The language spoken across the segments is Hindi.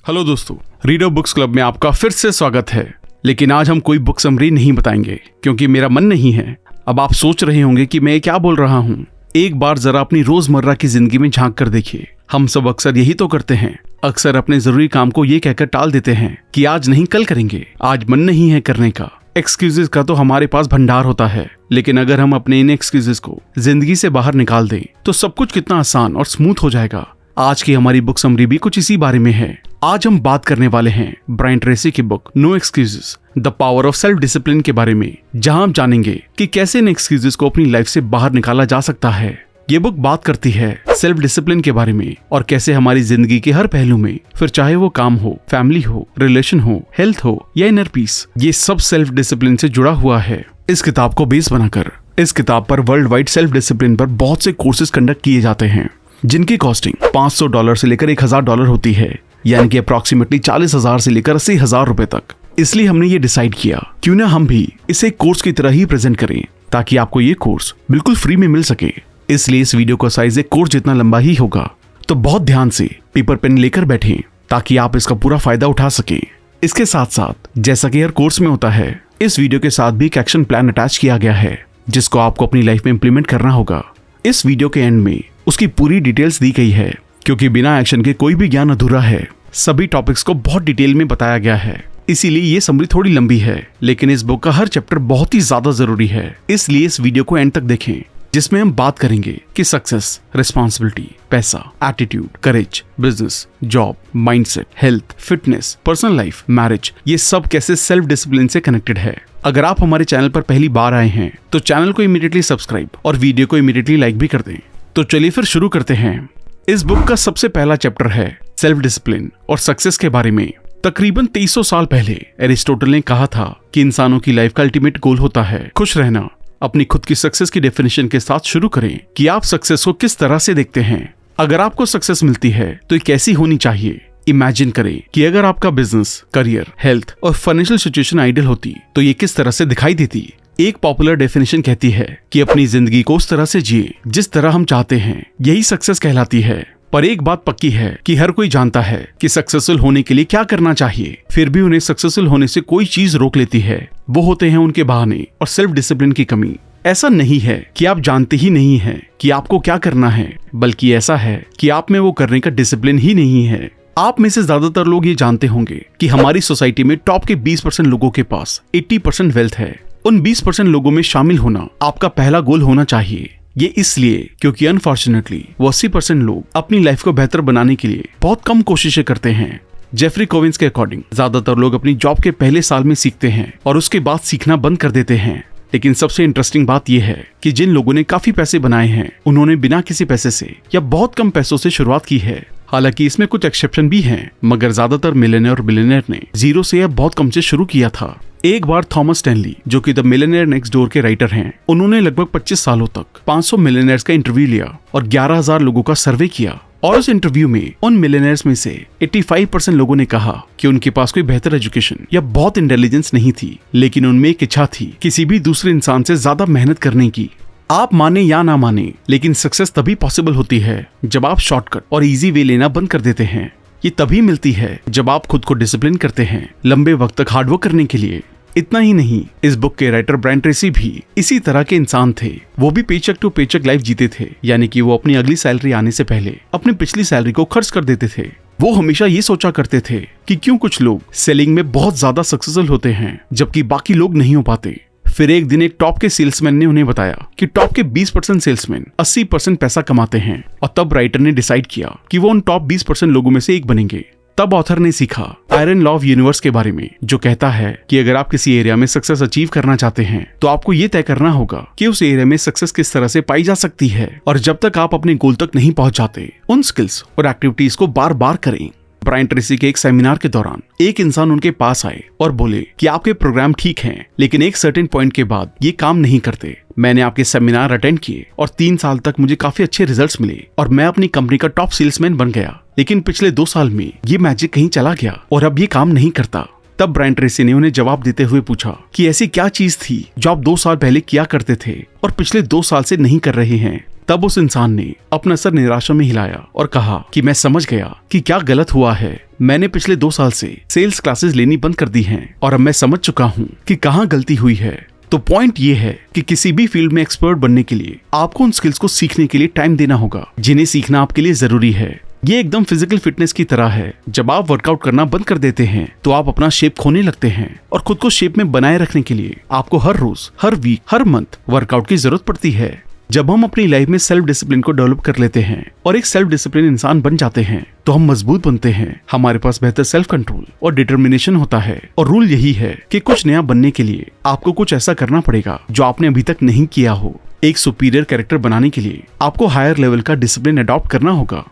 हेलो दोस्तों, रीडर बुक्स क्लब में आपका फिर से स्वागत है। लेकिन आज हम कोई बुक समरी नहीं बताएंगे क्योंकि मेरा मन नहीं है। अब आप सोच रहे होंगे कि मैं क्या बोल रहा हूँ। एक बार जरा अपनी रोजमर्रा की जिंदगी में झांक कर देखिए। हम सब अक्सर यही तो करते हैं। अक्सर अपने जरूरी काम को ये कहकर टाल देते हैं कि आज नहीं कल करेंगे, आज मन नहीं है करने का। एक्सक्यूजेस का तो हमारे पास भंडार होता है, लेकिन अगर हम अपने इन एक्सक्यूजेस को जिंदगी से बाहर निकाल दें तो सब कुछ कितना आसान और स्मूथ हो जाएगा। आज की हमारी बुक समरी भी कुछ इसी बारे में है। आज हम बात करने वाले हैं ब्रायन ट्रेसी की book no excuses the power of self discipline के बारे में, जहां हम जानेंगे कि कैसे इन एक्सक्यूजेस को अपनी लाइफ से बाहर निकाला जा सकता है। ये बुक बात करती है सेल्फ डिसिप्लिन के बारे में और कैसे हमारी जिंदगी के हर पहलू में, फिर चाहे वो काम हो, फैमिली हो, रिलेशन हो, हेल्थ हो या इनर पीस, ये सब सेल्फ डिसिप्लिन से जुड़ा हुआ है। इस किताब को बेस बनाकर इस किताब पर वर्ल्ड वाइड सेल्फ डिसिप्लिन पर बहुत से कोर्सेज कंडक्ट किए जाते हैं, जिनकी कॉस्टिंग $500 से लेकर $1000 होती है, यानी कि अप्रॉक्सीमेटली 40,000 से लेकर 80,000 रुपए तक। इसलिए हमने ये डिसाइड किया क्यों ना हम भी इसे कोर्स की तरह ही प्रेजेंट करें, ताकि आपको ये कोर्स बिल्कुल फ्री में मिल सके। इसलिए इस वीडियो का साइज एक कोर्स जितना लंबा ही होगा, तो बहुत ध्यान से पेपर पेन लेकर बैठें ताकि आप इसका पूरा फायदा उठा सकें। इसके साथ साथ जैसा कि हर कोर्स में होता है, इस वीडियो के साथ भी एक एक्शन प्लान अटैच किया गया है, जिसको आपको अपनी लाइफ में इंप्लीमेंट करना होगा। इस वीडियो के एंड में उसकी पूरी डिटेल्स दी गई है, क्योंकि बिना एक्शन के कोई भी ज्ञान अधूरा है। सभी टॉपिक्स को बहुत डिटेल में बताया गया है, इसीलिए ये समरी थोड़ी लंबी है, लेकिन इस बुक का हर चैप्टर बहुत ही ज्यादा जरूरी है। इसलिए इस वीडियो को एंड तक देखें, जिसमें हम बात करेंगे कि सक्सेस, रिस्पॉन्सिबिलिटी, पैसा, attitude, courage, business, job, mindset, health, fitness, personal life, marriage, ये सब कैसे सेल्फ डिसिप्लिन से कनेक्टेड है। अगर आप हमारे चैनल पर पहली बार आए हैं तो चैनल को इमीडिएटली सब्सक्राइब और वीडियो को इमीडिएटली लाइक भी कर दें। तो चलिए फिर शुरू करते हैं। इस बुक का सबसे पहला चैप्टर है सेल्फ डिसिप्लिन और सक्सेस के बारे में। तकरीबन 2300 साल पहले एरिस्टोटल ने कहा था कि इंसानों की लाइफ का अल्टीमेट गोल होता है खुश रहना। अपनी खुद की सक्सेस की डेफिनेशन के साथ शुरू करें कि आप सक्सेस को किस तरह से देखते हैं। अगर आपको सक्सेस मिलती है तो ये कैसी होनी चाहिए। इमेजिन करें कि अगर आपका बिजनेस, करियर, हेल्थ और फाइनेंशियल सिचुएशन आइडियल होती तो ये किस तरह से दिखाई देती। एक पॉपुलर डेफिनेशन कहती है कि अपनी जिंदगी को उस तरह से जिए जिस तरह हम चाहते हैं, यही सक्सेस कहलाती है। पर एक बात पक्की है कि हर कोई जानता है कि सक्सेसफुल होने के लिए क्या करना चाहिए, फिर भी उन्हें सक्सेसफुल होने से कोई चीज रोक लेती है। वो होते हैं उनके बहाने और सेल्फ डिसिप्लिन की कमी। ऐसा नहीं है कि आप जानते ही नहीं है कि आपको क्या करना है, बल्कि ऐसा है कि आप में वो करने का डिसिप्लिन ही नहीं है। आप में से ज्यादातर लोग ये जानते होंगे कि हमारी सोसाइटी में टॉप के 20% लोगों के पास 80% वेल्थ है। उन 20% लोगों में शामिल होना आपका पहला गोल होना चाहिए। ये इसलिए क्योंकि अनफॉर्चुनेटली वो 80% लोग अपनी लाइफ को बेहतर बनाने के लिए बहुत कम कोशिशें करते हैं। जेफरी कोविंस के अकॉर्डिंग ज्यादातर लोग अपनी जॉब के पहले साल में सीखते हैं और उसके बाद सीखना बंद कर देते हैं। लेकिन सबसे इंटरेस्टिंग बात यह है कि जिन लोगों ने काफी पैसे बनाए हैं, उन्होंने बिना किसी पैसे से या बहुत कम पैसों से शुरुआत की है। हालांकि इसमें कुछ एक्सेप्शन भी हैं, मगर ज्यादातर मिलियनेयर और बिलियनेयर ने जीरो से या बहुत कम से शुरू किया था। एक बार थॉमस स्टैनली, जो कि द मिलियनेयर नेक्स्ट डोर के राइटर हैं, उन्होंने लगभग 25 सालों तक 500 मिलियनेयर्स का इंटरव्यू लिया और 11,000 लोगों का सर्वे किया। और उस इंटरव्यू में उन मिलियनेयर्स में से 85% लोगों ने कहा कि उनके पास कोई बेहतर एजुकेशन या बहुत इंटेलिजेंस नहीं थी, लेकिन उनमें एक इच्छा थी किसी भी दूसरे इंसान से ज्यादा मेहनत करने की। आप माने या ना माने, लेकिन सक्सेस तभी पॉसिबल होती है जब आप शॉर्टकट और इजी वे लेना बंद कर देते हैं। ये तभी मिलती है जब आप खुद को डिसिप्लिन करते हैं लंबे वक्त तक हार्डवर्क करने के लिए। इतना ही नहीं, इस बुक के राइटर ब्रायन ट्रेसी भी इसी तरह के इंसान थे। वो भी पेचेक टू पेचेक लाइफ जीते थे, यानी कि वो अपनी अगली सैलरी आने से पहले अपनी पिछली सैलरी को खर्च कर देते थे। वो हमेशा ये सोचा करते थे कि क्यों कुछ लोग सेलिंग में बहुत ज्यादा सक्सेसफुल होते हैं जबकि बाकी लोग नहीं हो पाते। फिर एक दिन एक टॉप के सेल्समैन ने उन्हें बताया कि टॉप के 20% सेल्समैन 80% पैसा कमाते हैं, और तब राइटर ने डिसाइड किया कि वो उन टॉप 20% लोगों में से एक बनेंगे। तब ऑथर ने सीखा आयरन लॉ ऑफ यूनिवर्स के बारे में, जो कहता है कि अगर आप किसी एरिया में सक्सेस अचीव करना चाहते हैं तो आपको ये तय करना होगा कि उस एरिया में सक्सेस किस तरह से पाई जा सकती है, और जब तक आप अपने गोल तक नहीं पहुंच जाते, उन स्किल्स और एक्टिविटीज को बार बार करें। ब्रायन ट्रेसी के एक सेमिनार के दौरान एक इंसान उनके पास आए और बोले कि आपके प्रोग्राम ठीक हैं, लेकिन एक सर्टेन पॉइंट के बाद ये काम नहीं करते। मैंने आपके सेमिनार अटेंड किए और 3 साल तक मुझे काफी अच्छे रिजल्ट्स मिले और मैं अपनी कंपनी का टॉप सेल्समैन बन गया, लेकिन पिछले 2 साल में ये मैजिक कहीं चला गया और अब ये काम नहीं करता। तब ब्रायन ट्रेसी ने उन्हें जवाब देते हुए पूछा कि ऐसी क्या चीज थी जो आप 2 साल पहले किया करते थे और पिछले 2 साल से नहीं कर रहे हैं। तब उस इंसान ने अपना सर निराशा में हिलाया और कहा कि मैं समझ गया कि क्या गलत हुआ है। मैंने पिछले 2 साल से सेल्स क्लासेस लेनी बंद कर दी हैं और अब मैं समझ चुका हूँ कि कहाँ गलती हुई है। तो पॉइंट ये है कि किसी भी फील्ड में एक्सपर्ट बनने के लिए आपको उन स्किल्स को सीखने के लिए टाइम देना होगा जिन्हें सीखना आपके लिए जरूरी है। ये एकदम फिजिकल फिटनेस की तरह है। जब आप वर्कआउट करना बंद कर देते हैं तो आप अपना शेप खोने लगते हैं और खुद को शेप में बनाए रखने के लिए आपको हर रोज, हर वीक, हर मंथ वर्कआउट की जरूरत पड़ती है। जब हम अपनी लाइफ में सेल्फ डिसिप्लिन को डेवलप कर लेते हैं और एक सेल्फ डिसिप्लिन इंसान बन जाते हैं तो हम मजबूत बनते हैं। हमारे पास बेहतर सेल्फ कंट्रोल और डिटर्मिनेशन होता है। और रूल यही है कि कुछ नया बनने के लिए आपको कुछ ऐसा करना पड़ेगा जो आपने अभी तक नहीं किया हो। एक सुपीरियर कैरेक्टर बनाने के लिए आपको हायर लेवल का डिसिप्लिन अडॉप्ट करना होगा।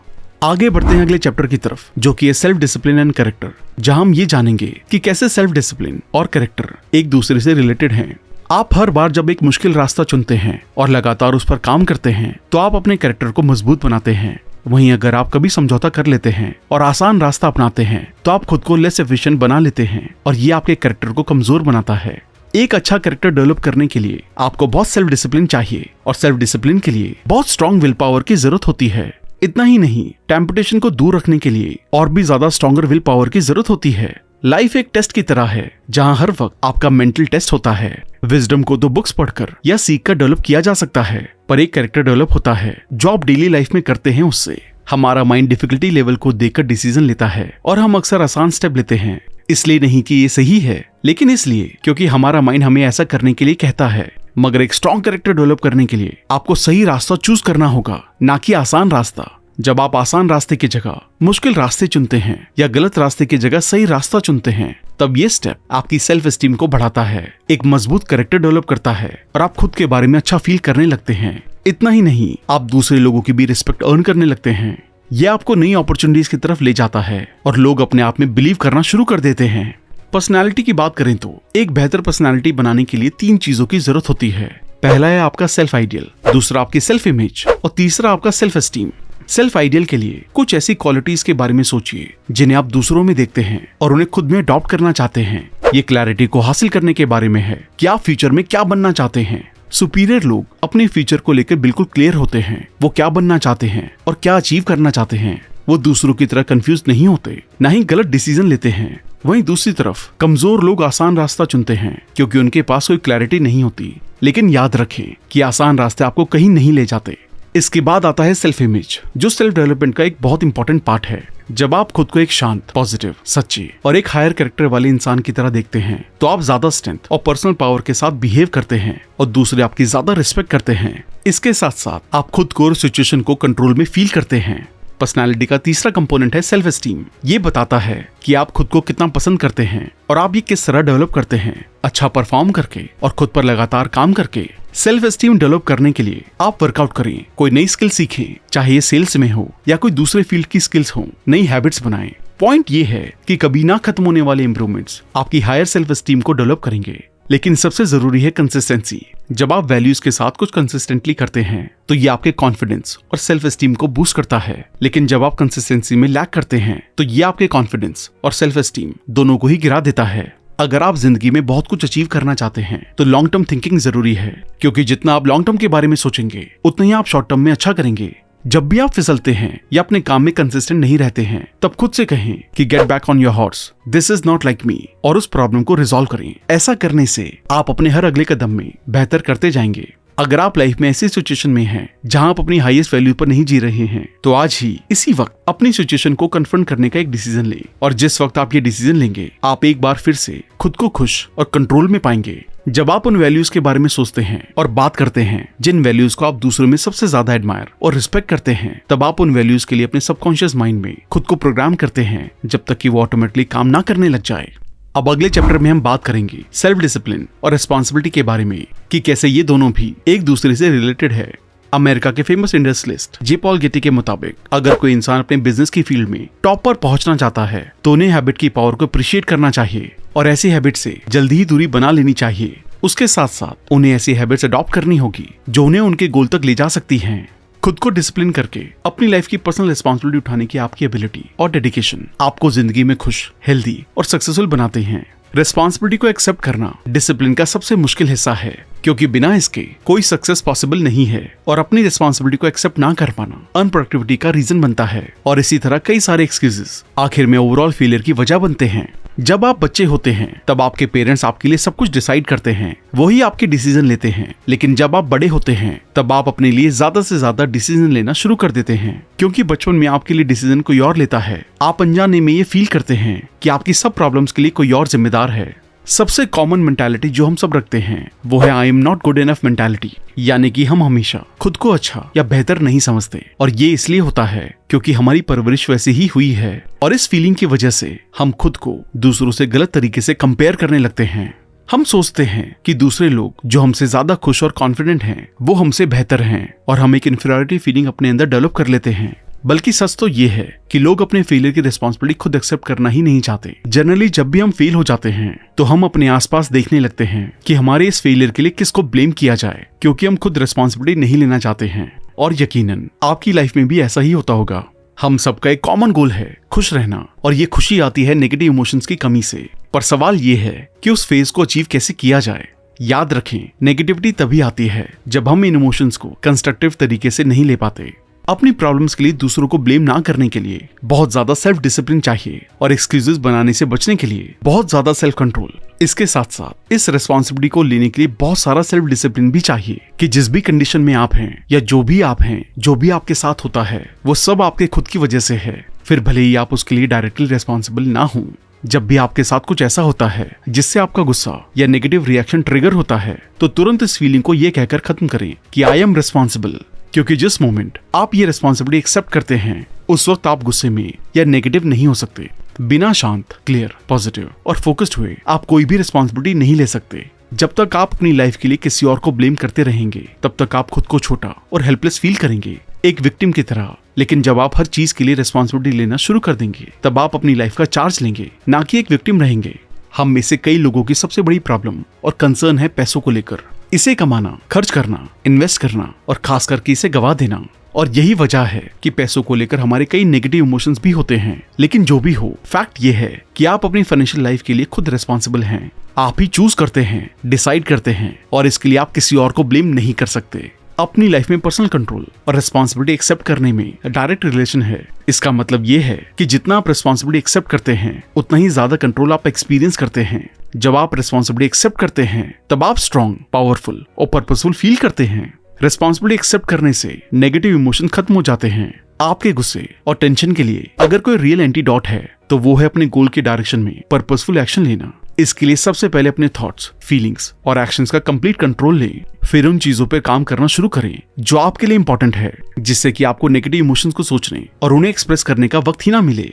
आगे बढ़ते हैं अगले चैप्टर की तरफ, जो कि है सेल्फ डिसिप्लिन एंड कैरेक्टर, जहां हम ये जानेंगे कि कैसे सेल्फ डिसिप्लिन और कैरेक्टर एक दूसरे से रिलेटेड हैं। आप हर बार जब एक मुश्किल रास्ता चुनते हैं और लगातार उस पर काम करते हैं तो आप अपने कैरेक्टर को मजबूत बनाते हैं। वहीं अगर आप कभी समझौता कर लेते हैं और आसान रास्ता अपनाते हैं तो आप खुद को लेस एफिशिएंट बना लेते हैं और ये आपके कैरेक्टर को कमजोर बनाता है। एक अच्छा कैरेक्टर डेवलप करने के लिए आपको बहुत सेल्फ डिसिप्लिन चाहिए और सेल्फ डिसिप्लिन के लिए बहुत स्ट्रॉन्ग विल पावर की जरूरत होती है। इतना ही नहीं, टेम्पटेशन को दूर रखने के लिए और भी ज्यादा स्ट्रॉन्गर विल पावर की जरूरत होती है। लाइफ एक टेस्ट की तरह है जहां हर वक्त आपका मेंटल टेस्ट होता है। विजडम को तो बुक्स पढ़कर या सीख कर डेवलप किया जा सकता है, पर एक कैरेक्टर डेवलप होता है जो आप डेली लाइफ में करते हैं उससे। हमारा माइंड डिफिकल्टी लेवल को देखकर डिसीजन लेता है और हम अक्सर आसान स्टेप लेते हैं, इसलिए नहीं कि ये सही है, लेकिन इसलिए क्योंकि हमारा माइंड हमें ऐसा करने के लिए कहता है। मगर एक स्ट्रॉन्ग कैरेक्टर डेवलप करने के लिए आपको सही रास्ता चूज करना होगा, ना कि आसान रास्ता। जब आप आसान रास्ते की जगह मुश्किल रास्ते चुनते हैं या गलत रास्ते की जगह सही रास्ता चुनते हैं, तब ये स्टेप आपकी सेल्फ एस्टीम को बढ़ाता है, एक मजबूत कैरेक्टर डेवलप करता है और आप खुद के बारे में अच्छा फील करने लगते हैं। इतना ही नहीं, आप दूसरे लोगों की भी रिस्पेक्ट अर्न करने लगते हैं। ये आपको नई अपॉर्चुनिटीज की तरफ ले जाता है और लोग अपने आप में बिलीव करना शुरू कर देते हैं। पर्सनैलिटी की बात करें तो एक बेहतर पर्सनैलिटी बनाने के लिए 3 चीजों की जरूरत होती है। पहला है आपका सेल्फ आइडियल, दूसरा आपकी सेल्फ इमेज और तीसरा आपका सेल्फ एस्टीम। सेल्फ आइडियल के लिए कुछ ऐसी क्वालिटीज के बारे में सोचिए जिन्हें आप दूसरों में देखते हैं और उन्हें खुद में अडॉप्ट करना चाहते हैं। ये क्लैरिटी को हासिल करने के बारे में है कि आप फ्यूचर में क्या बनना चाहते हैं। सुपीरियर लोग अपने फ्यूचर को लेकर बिल्कुल क्लियर होते हैं, वो क्या बनना चाहते हैं और क्या अचीव करना चाहते हैं। वो दूसरों की तरह कंफ्यूज नहीं होते, ना ही गलत डिसीजन लेते हैं। वहीं दूसरी तरफ कमजोर लोग आसान रास्ता चुनते हैं क्योंकि उनके पास कोई क्लैरिटी नहीं होती। लेकिन याद रखें कि आसान रास्ते आपको कहीं नहीं ले जाते। इसके बाद आता है सेल्फ इमेज, जो सेल्फ डेवलपमेंट का एक बहुत इंपॉर्टेंट पार्ट है। जब आप खुद को एक शांत, पॉजिटिव, सच्चे और एक हायर कैरेक्टर वाले इंसान की तरह देखते हैं तो आप ज्यादा स्ट्रेंथ और पर्सनल पावर के साथ बिहेव करते हैं और दूसरे आपकी ज्यादा रिस्पेक्ट करते हैं। इसके साथ साथ आप खुद को और सिचुएशन को कंट्रोल में फील करते हैं। पर्सनालिटी का तीसरा कंपोनेंट है सेल्फ एस्टीम। ये बताता है कि आप खुद को कितना पसंद करते हैं और आप ये किस तरह डेवलप करते हैं, अच्छा परफॉर्म करके और खुद पर लगातार काम करके। सेल्फ एस्टीम डेवलप करने के लिए आप वर्कआउट करें, कोई नई स्किल सीखें, चाहे ये सेल्स में हो या कोई दूसरे फील्ड की स्किल्स हो, नई हैबिट्स बनाएं। पॉइंट ये है कि कभी ना खत्म होने वाले इंप्रूवमेंट्स आपकी हायर सेल्फ एस्टीम को डेवलप करेंगे। लेकिन सबसे जरूरी है कंसिस्टेंसी। जब आप वैल्यूज के साथ कुछ कंसिस्टेंटली करते हैं तो ये आपके कॉन्फिडेंस और सेल्फ एस्टीम को बूस्ट करता है। लेकिन जब आप कंसिस्टेंसी में लैक करते हैं तो ये आपके कॉन्फिडेंस और सेल्फ एस्टीम दोनों को ही गिरा देता है। अगर आप जिंदगी में बहुत कुछ अचीव करना चाहते हैं तो लॉन्ग टर्म थिंकिंग जरूरी है, क्योंकि जितना आप लॉन्ग टर्म के बारे में सोचेंगे उतना ही आप शॉर्ट टर्म में अच्छा करेंगे। जब भी आप फिसलते हैं या अपने काम में कंसिस्टेंट नहीं रहते हैं तब खुद से कहें कि get back on your horse, this is not like me, और उस प्रॉब्लम को रिजॉल्व करें। ऐसा करने से आप अपने हर अगले कदम में बेहतर करते जाएंगे। अगर आप लाइफ में ऐसी सिचुएशन में हैं जहां आप अपनी हाईएस्ट वैल्यू पर नहीं जी रहे हैं तो आज ही इसी वक्त अपनी सिचुएशन को कन्फ्रंट करने का एक डिसीजन लें। और जिस वक्त आप ये डिसीजन लेंगे आप एक बार फिर से खुद को खुश और कंट्रोल में पाएंगे। जब आप उन वैल्यूज के बारे में सोचते हैं और बात करते हैं जिन वैल्यूज को आप दूसरों में सबसे ज्यादा एडमायर और रिस्पेक्ट करते हैं, तब आप उन वैल्यूज के लिए अपने सबकॉन्शियस माइंड में खुद को प्रोग्राम करते हैं जब तक कि वो ऑटोमेटिकली काम ना करने लग जाए। अब अगले चैप्टर में हम बात करेंगे सेल्फ डिसिप्लिन और रिस्पॉन्सिबिलिटी के बारे में कि कैसे ये दोनों भी एक दूसरे से रिलेटेड है। अमेरिका के फेमस इंडस्ट्रियलिस्ट जे पॉल गेटी के मुताबिक अगर कोई इंसान अपने बिजनेस की फील्ड में टॉप पर पहुंचना चाहता है तो उन्हें हैबिट की पावर को अप्रिशिएट करना चाहिए और ऐसी हैबिट से जल्दी ही दूरी बना लेनी चाहिए। उसके साथ साथ उन्हें ऐसी हैबिट्स अडॉप्ट करनी होगी जो उन्हें उनके गोल तक ले जा सकती हैं। खुद को डिसिप्लिन करके अपनी लाइफ की पर्सनल रिस्पॉन्सिबिलिटी उठाने की आपकी एबिलिटी और डेडिकेशन आपको जिंदगी में खुश, हेल्दी और सक्सेसफुल बनाते हैं। रिस्पॉन्सिबिलिटी को एक्सेप्ट करना डिसिप्लिन का सबसे मुश्किल हिस्सा है। क्योंकि बिना इसके कोई सक्सेस पॉसिबल नहीं है। और अपनी रिस्पॉन्सिबिलिटी को एक्सेप्ट ना कर पाना अनप्रोडक्टिविटी का रीजन बनता है। और इसी तरह कई सारे एक्सक्यूजेस आखिर में ओवरऑल फेलियर की वजह बनते हैं। जब आप बच्चे होते हैं तब आपके पेरेंट्स आपके लिए सब कुछ डिसाइड करते हैं, वही आपके डिसीजन लेते हैं। लेकिन जब आप बड़े होते हैं तब आप अपने लिए ज्यादा से ज्यादा डिसीजन लेना शुरू कर देते हैं, क्योंकि बचपन में आपके लिए डिसीजन कोई और लेता है। आप अनजाने में ये फील करते हैं कि आपकी सब प्रॉब्लम्स के लिए कोई और जिम्मेदार है। सबसे कॉमन मेंटालिटी जो हम सब रखते हैं वो है I am not good enough mentality, यानी कि हम हमेशा खुद को अच्छा या बेहतर नहीं समझते। और ये इसलिए होता है क्योंकि हमारी परवरिश वैसी ही हुई है। और इस फीलिंग की वजह से हम खुद को दूसरों से गलत तरीके से कंपेयर करने लगते हैं। हम सोचते हैं कि दूसरे लोग जो हमसे ज्यादा खुश और कॉन्फिडेंट हैं वो हमसे बेहतर हैं, और हम एक इन्फीरियरिटी फीलिंग अपने अंदर डेवलप कर लेते हैं। बल्कि सच तो ये है कि लोग अपने फेलियर की रिस्पॉन्सिबिलिटी खुद एक्सेप्ट करना ही नहीं चाहते। जनरली जब भी हम फेल हो जाते हैं तो हम अपने आसपास देखने लगते हैं कि हमारे इस फेलियर के लिए किसको ब्लेम किया जाए, क्योंकि हम खुद रिस्पॉन्सिबिलिटी नहीं लेना चाहते हैं। और यकीनन आपकी लाइफ में भी ऐसा ही होता होगा। हम सबका एक कॉमन गोल है खुश रहना, और ये खुशी आती है नेगेटिव इमोशंस की कमी से। पर सवाल ये है कि उस फेज को अचीव कैसे किया जाए। याद रखें, नेगेटिविटी तभी आती है जब हम इन इमोशंस को कंस्ट्रक्टिव तरीके से नहीं ले पाते। अपनी प्रॉब्लम्स के लिए दूसरों को ब्लेम ना करने के लिए बहुत ज्यादा सेल्फ डिसिप्लिन चाहिए, और एक्सक्यूजेस बनाने से बचने के लिए बहुत ज्यादा सेल्फ कंट्रोल। इसके साथ साथ इस रिस्पॉन्सिबिलिटी को लेने के लिए बहुत सारा सेल्फ डिसिप्लिन भी चाहिए कि जिस भी कंडीशन में आप हैं या जो भी आप हैं, जो भी आपके साथ होता है वो सब आपके खुद की वजह से है। फिर भले ही आप उसके लिए डायरेक्टली रिस्पॉन्सिबल ना हो। जब भी आपके साथ कुछ ऐसा होता है जिससे आपका गुस्सा या नेगेटिव रिएक्शन ट्रिगर होता है तो तुरंत इस फीलिंग को ये कहकर खत्म करें कि आई एम रिस्पॉन्सिबल। क्योंकि जिस मोमेंट आप ये रिस्पॉन्सिबिलिटी एक्सेप्ट करते हैं उस वक्त आप गुस्से में या नेगेटिव नहीं हो सकते। बिना शांत, क्लियर, पॉजिटिव और फोकस्ड हुए आप कोई भी रिस्पॉन्सिबिलिटी नहीं ले सकते। जब तक आप अपनी लाइफ के लिए किसी और को ब्लेम करते रहेंगे तब तक आप खुद को छोटा और हेल्पलेस फील करेंगे, एक विक्टिम की तरह। लेकिन जब आप हर चीज के लिए रिस्पॉन्सिबिलिटी लेना शुरू कर देंगे तब आप अपनी लाइफ का चार्ज लेंगे, ना कि एक विक्टिम रहेंगे। हम में से कई लोगों की सबसे बड़ी प्रॉब्लम और कंसर्न है पैसों को लेकर। इसे कमाना, खर्च करना, इन्वेस्ट करना और खास करके इसे गवा देना। और यही वजह है कि पैसों को लेकर हमारे कई नेगेटिव इमोशंस भी होते हैं। लेकिन जो भी हो, फैक्ट ये है कि आप अपनी फाइनेंशियल लाइफ के लिए खुद रिस्पॉन्सिबल हैं। आप ही चूज करते हैं, डिसाइड करते हैं, और इसके लिए आप किसी और को ब्लेम नहीं कर सकते। अपनी लाइफ में पर्सनल कंट्रोल और रिस्पॉन्सिबिलिटी एक्सेप्ट करने में डायरेक्ट रिलेशन है। इसका मतलब ये है कि जितना आप रिस्पॉन्सिबिलिटी एक्सेप्ट करते हैं उतना ही ज्यादा कंट्रोल आप एक्सपीरियंस करते हैं। जब आप रिस्पॉन्सिबिलिटी एक्सेप्ट करते हैं तब आप स्ट्रॉन्ग, पावरफुल और पर्पसफुल फील करते हैं। रिस्पॉन्सिबिलिटी एक्सेप्ट करने से नेगेटिव इमोशन खत्म हो जाते हैं। आपके गुस्से और टेंशन के लिए अगर कोई रियल एंटीडोट है तो वो है अपने गोल के डायरेक्शन में पर्पसफुल एक्शन लेना। इसके लिए सबसे पहले अपने थॉट्स, फीलिंग्स और एक्शंस का कंप्लीट कंट्रोल लें। फिर उन चीजों पर काम करना शुरू करें जो आपके लिए इंपॉर्टेंट है, जिससे कि आपको नेगेटिव इमोशंस को सोचने और उन्हें एक्सप्रेस करने का वक्त ही ना मिले।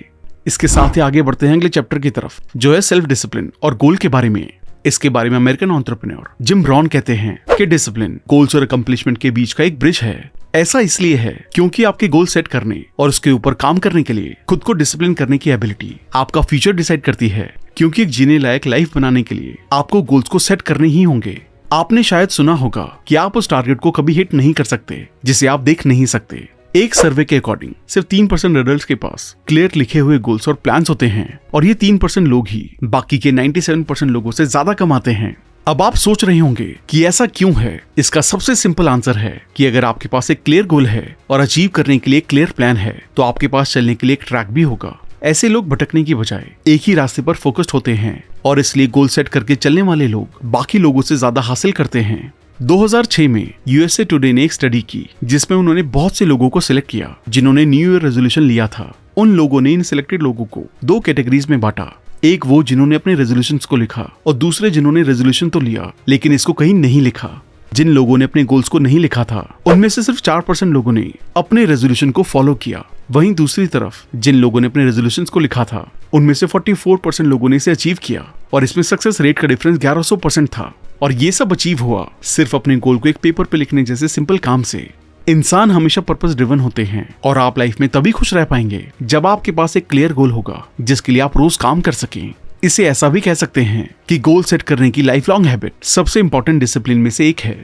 इसके साथ ही आगे बढ़ते हैं अगले चैप्टर की तरफ, जो है सेल्फ डिसिप्लिन और गोल के बारे में। इसके बारे में अमेरिकन एंटरप्रेन्योर जिम रॉन कहते हैं कि डिसिप्लिन गोल्स और अकम्प्लिशमेंट के बीच का एक ब्रिज है। ऐसा इसलिए है क्योंकि आपके गोल सेट करने और उसके ऊपर काम करने के लिए खुद को डिसिप्लिन करने की एबिलिटी आपका फ्यूचर डिसाइड करती है। क्योंकि एक जीने लायक लाइफ बनाने के लिए आपको गोल्स को सेट करने ही होंगे। आपने शायद सुना होगा कि आप उस टारगेट को कभी हिट नहीं कर सकते जिसे आप देख नहीं सकते। एक सर्वे के अकॉर्डिंग सिर्फ 3% एडल्ट्स के पास क्लियर लिखे हुए गोल्स और प्लान्स होते हैं, और ये 3% लोग ही बाकी के 97% लोगों से ज्यादा कमाते हैं। अब आप सोच रहे होंगे कि ऐसा क्यों है। इसका सबसे सिंपल आंसर है कि अगर आपके पास एक क्लियर गोल है और अचीव करने के लिए एक क्लियर प्लान है तो आपके पास चलने के लिए एक ट्रैक भी होगा। ऐसे लोग भटकने की बजाय एक ही रास्ते पर फोकस्ड होते हैं, और इसलिए गोल सेट करके चलने वाले लोग बाकी लोगों से ज्यादा हासिल करते हैं। 2006 में यूएसए टुडे ने एक स्टडी की जिसमें उन्होंने बहुत से लोगों को सिलेक्ट किया जिन्होंने न्यू ईयर रेजोल्यूशन लिया था। उन लोगों ने इन सिलेक्टेड लोगों को 2 कैटेगरीज में बांटा। एक वो जिन्होंने अपने रेजोल्यूशंस को लिखा, और दूसरे जिन्होंने रेजोल्यूशन तो लिया लेकिन इसको कहीं नहीं लिखा। जिन लोगों ने अपने गोल्स को नहीं लिखा था उनमें से सिर्फ 4% लोगों ने अपने रेजोल्यूशन को फॉलो किया। वहीं दूसरी तरफ जिन लोगों ने अपने रेजोल्यूशंस को लिखा था उनमें से 44% लोगों ने इसे अचीव किया, और इसमें सक्सेस रेट का डिफरेंस 1100% था। और ये सब अचीव हुआ सिर्फ अपने गोल को एक पेपर पे लिखने जैसे सिंपल काम से। इंसान हमेशा पर्पस ड्रिवन होते हैं, और आप लाइफ में तभी खुश रह पाएंगे जब आपके पास एक क्लियर गोल होगा जिसके लिए आप रोज काम कर सकें। इसे ऐसा भी कह सकते हैं कि गोल सेट करने की लाइफ लॉन्ग हैबिट सबसे इंपॉर्टेंट डिसिप्लिन में से एक है।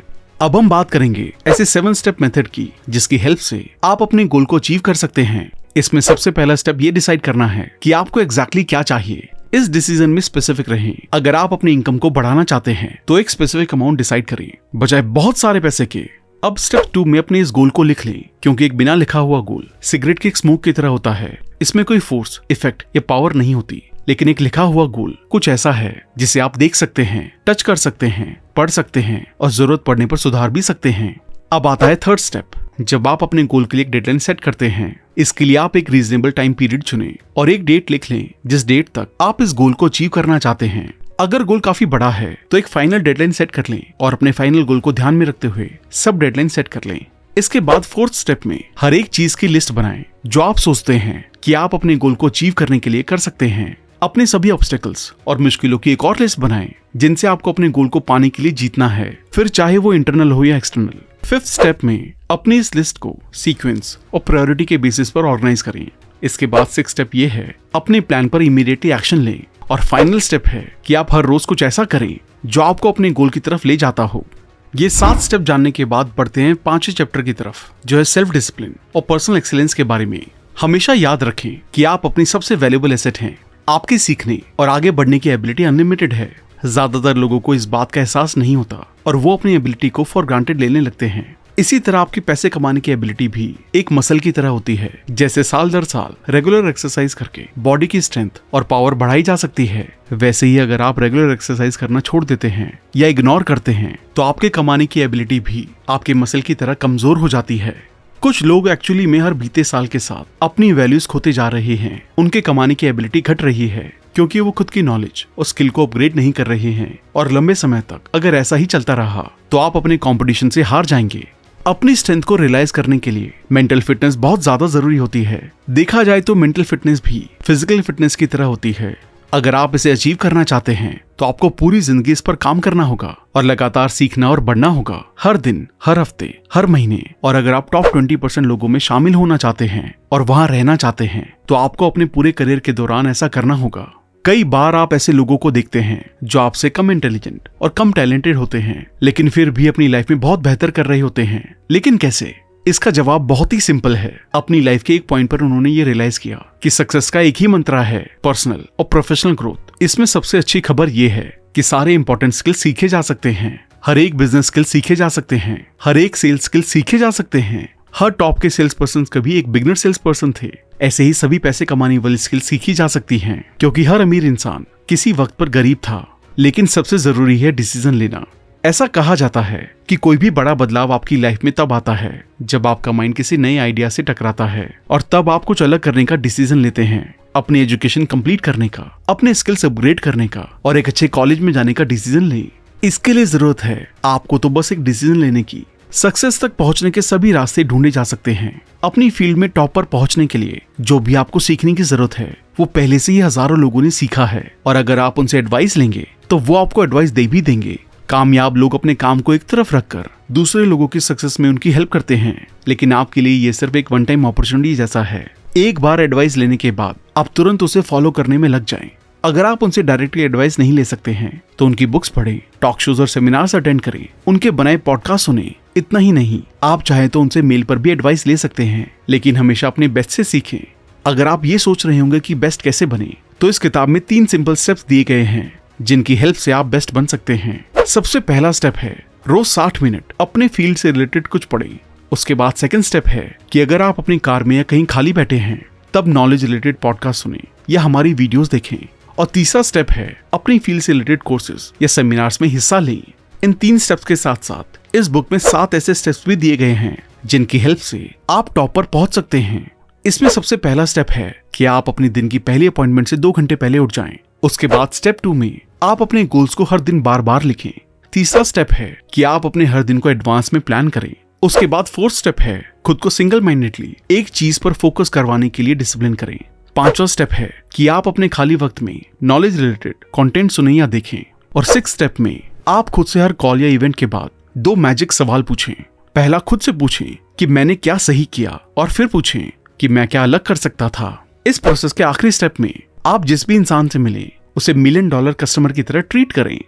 अब हम बात करेंगे ऐसे 7 स्टेप मेथड की जिसकी हेल्प से आप अपने गोल को अचीव कर सकते हैं। इसमें सबसे पहला स्टेप ये डिसाइड करना है कि आपको एग्जैक्टली क्या चाहिए। इस डिसीजन में स्पेसिफिक रहें। अगर आप अपनी इनकम को बढ़ाना चाहते हैं तो एक स्पेसिफिक अमाउंट डिसाइड करें बजाय बहुत सारे पैसे के। अब स्टेप 2 में अपने इस गोल को लिख लें, क्योंकि एक बिना लिखा हुआ गोल सिगरेट की एक स्मोक की तरह होता है। इसमें कोई फोर्स, इफेक्ट या पावर नहीं होती, लेकिन एक लिखा हुआ गोल कुछ ऐसा है जिसे आप देख सकते हैं, टच कर सकते हैं, पढ़ सकते हैं और जरूरत पड़ने पर सुधार भी सकते हैं। अब आता है थर्ड स्टेप। जब आप अपने गोल के लिए एक डेडलाइन सेट करते हैं, इसके लिए आप एक रीजनेबल टाइम पीरियड चुनें और एक डेट लिख लें जिस डेट तक आप इस गोल को अचीव करना चाहते हैं। अगर गोल काफी बड़ा है तो एक फाइनल डेडलाइन सेट कर लें और अपने फाइनल गोल को ध्यान में रखते हुए सब डेडलाइन सेट कर लें। इसके बाद फोर्थ स्टेप में हर एक चीज की लिस्ट बनाएं जो आप सोचते हैं कि आप अपने गोल को अचीव करने के लिए कर सकते हैं। अपने सभी ऑब्स्टेकल्स और मुश्किलों की एक और लिस्ट बनाएं जिनसे आपको अपने गोल को पाने के लिए जीतना है, फिर चाहे वो इंटरनल हो या एक्सटर्नल। फिफ्थ स्टेप में अपनी इस लिस्ट को सीक्वेंस और प्रायोरिटी के बेसिस पर ऑर्गेनाइज करें। इसके बाद सिक्स स्टेप ये है, अपने प्लान पर इमीडिएटली एक्शन लें। और फाइनल स्टेप है कि आप हर रोज कुछ ऐसा करें जो आपको अपने गोल की तरफ ले जाता हो। ये 7 स्टेप जानने के बाद बढ़ते हैं 5वें चैप्टर की तरफ, जो है सेल्फ डिसिप्लिन और पर्सनल एक्सीलेंस के बारे में। हमेशा याद रखें कि आप अपनी सबसे वैल्यूएबल एसेट हैं। आपकी सीखने और आगे बढ़ने की एबिलिटी अनलिमिटेड है। ज्यादातर लोगों को इस बात का एहसास नहीं होता और वो अपनी एबिलिटी को फॉर ग्रांटेड लेने लगते हैं। इसी तरह आपकी पैसे कमाने की एबिलिटी भी एक मसल की तरह होती है। जैसे साल दर साल रेगुलर एक्सरसाइज करके बॉडी की स्ट्रेंथ और पावर बढ़ाई जा सकती है, वैसे ही अगर आप रेगुलर एक्सरसाइज करना छोड़ देते हैं या इग्नोर करते हैं तो आपके कमाने की एबिलिटी भी आपके मसल की तरह कमजोर हो जाती है। कुछ लोग एक्चुअली में हर बीते साल के साथ अपनी वैल्यूज खोते जा रहे हैं। उनके कमाने की एबिलिटी घट रही है क्योंकि वो खुद की नॉलेज और स्किल को अपग्रेड नहीं कर रहे हैं। और लंबे समय तक अगर ऐसा ही चलता रहा तो आप अपने कंपटीशन से हार जाएंगे। अपनी स्ट्रेंथ को रियलाइज करने के लिए मेंटल फिटनेस बहुत ज्यादा जरूरी होती है। देखा जाए तो मेंटल फिटनेस भी फिजिकल फिटनेस की तरह होती है। अगर आप इसे अचीव करना चाहते हैं तो आपको पूरी जिंदगी इस पर काम करना होगा और लगातार सीखना और बढ़ना होगा, हर दिन, हर हफ्ते, हर महीने। और अगर आप टॉप 20% लोगों में शामिल होना चाहते हैं और वहां रहना चाहते हैं तो आपको अपने पूरे करियर के दौरान ऐसा करना होगा। कई बार आप ऐसे लोगों को देखते हैं जो आपसे कम इंटेलिजेंट और कम टैलेंटेड होते हैं, लेकिन फिर भी अपनी लाइफ में बहुत बेहतर कर रहे होते हैं। लेकिन कैसे? इसका जवाब बहुत ही सिंपल है। अपनी लाइफ के एक पॉइंट पर उन्होंने ये रियलाइज किया कि सक्सेस का एक ही मंत्र है, पर्सनल और प्रोफेशनल ग्रोथ। इसमें सबसे अच्छी खबर ये है कि सारे इंपॉर्टेंट स्किल सीखे जा सकते हैं। हर एक बिजनेस स्किल सीखे जा सकते हैं, हर एक सेल्स स्किल सीखे जा सकते हैं। हर टॉप के सेल्स पर्सन कभी एक बिगनर सेल्स पर्सन थे। ऐसे ही सभी पैसे कमाने वाली स्किल सीखी जा सकती हैं, क्योंकि हर अमीर इंसान किसी वक्त पर गरीब था। लेकिन सबसे जरूरी है डिसीजन लेना। ऐसा कहा जाता है कि कोई भी बड़ा बदलाव आपकी लाइफ में तब आता है जब आपका माइंड किसी नए आइडिया से टकराता है और तब आप कुछ अलग करने का डिसीजन लेते हैं। अपनी एजुकेशन कंप्लीट करने का, अपने स्किल्स अपग्रेड करने का और एक अच्छे कॉलेज में जाने का डिसीजन लें। इसके लिए जरूरत है आपको तो बस एक डिसीजन लेने की। सक्सेस तक पहुंचने के सभी रास्ते ढूंढे जा सकते हैं। अपनी फील्ड में टॉप पर पहुंचने के लिए जो भी आपको सीखने की जरूरत है वो पहले से ही हजारों लोगों ने सीखा है, और अगर आप उनसे एडवाइस लेंगे तो वो आपको एडवाइस दे भी देंगे। कामयाब लोग अपने काम को एक तरफ रखकर दूसरे लोगों की सक्सेस में उनकी हेल्प करते हैं, लेकिन आपके लिए ये सिर्फ एक वन टाइम अपॉर्चुनिटी जैसा है। एक बार एडवाइस लेने के बाद आप तुरंत उसे फॉलो करने में लग जाएं। अगर आप उनसे डायरेक्टली एडवाइस नहीं ले सकते हैं तो उनकी बुक्स पढ़ें, टॉक शोज और सेमिनार्स अटेंड करें, उनके बनाए पॉडकास्ट सुनें। इतना ही नहीं, आप चाहे तो उनसे मेल पर भी एडवाइस ले सकते हैं, लेकिन हमेशा अपने बेस्ट से सीखें। अगर आप ये सोच रहे होंगे कि बेस्ट कैसे बने, तो इस किताब में 3 सिंपल स्टेप्स दिए गए हैं जिनकी हेल्प से आप बेस्ट बन सकते हैं। सबसे पहला स्टेप है रोज 60 मिनट अपने फील्ड से रिलेटेड कुछ पढ़ें। उसके बाद सेकंड स्टेप है कि अगर आप अपनी कार में या कहीं खाली बैठे हैं तब नॉलेज रिलेटेड पॉडकास्ट सुनें या हमारी वीडियोस देखें। और तीसरा स्टेप है अपनी फील्ड से रिलेटेड कोर्सेज या सेमिनार्स में हिस्सा लें। इन 3 स्टेप्स के साथ साथ इस बुक में 7 ऐसे स्टेप्स भी दिए गए हैं जिनकी हेल्प से आप टॉप पर पहुंच सकते हैं। इसमें सबसे पहला स्टेप है कि आप अपने दिन की पहली अपॉइंटमेंट से 2 घंटे पहले उठ जाएं। उसके बाद स्टेप 2 में आप अपने गोल्स को हर दिन बार बार लिखें। तीसरा स्टेप है कि आप अपने हर दिन को एडवांस में प्लान करें। उसके बाद 4th स्टेप है खुद को सिंगल माइंडेडली एक चीज पर फोकस करवाने के लिए डिसिप्लिन करें। 5वां स्टेप है कि आप अपने खाली वक्त में नॉलेज रिलेटेड कंटेंट सुनें या देखें। और 6th स्टेप में आप खुद से हर कॉल या इवेंट के बाद 2 मैजिक सवाल पूछें। पहला खुद से पूछें कि मैंने क्या सही किया, और फिर पूछें कि मैं क्या अलग कर सकता था। इस प्रोसेस के आखिरी स्टेप में आप जिस भी इंसान से मिले उसे $1 मिलियन कस्टमर की तरह ट्रीट करें।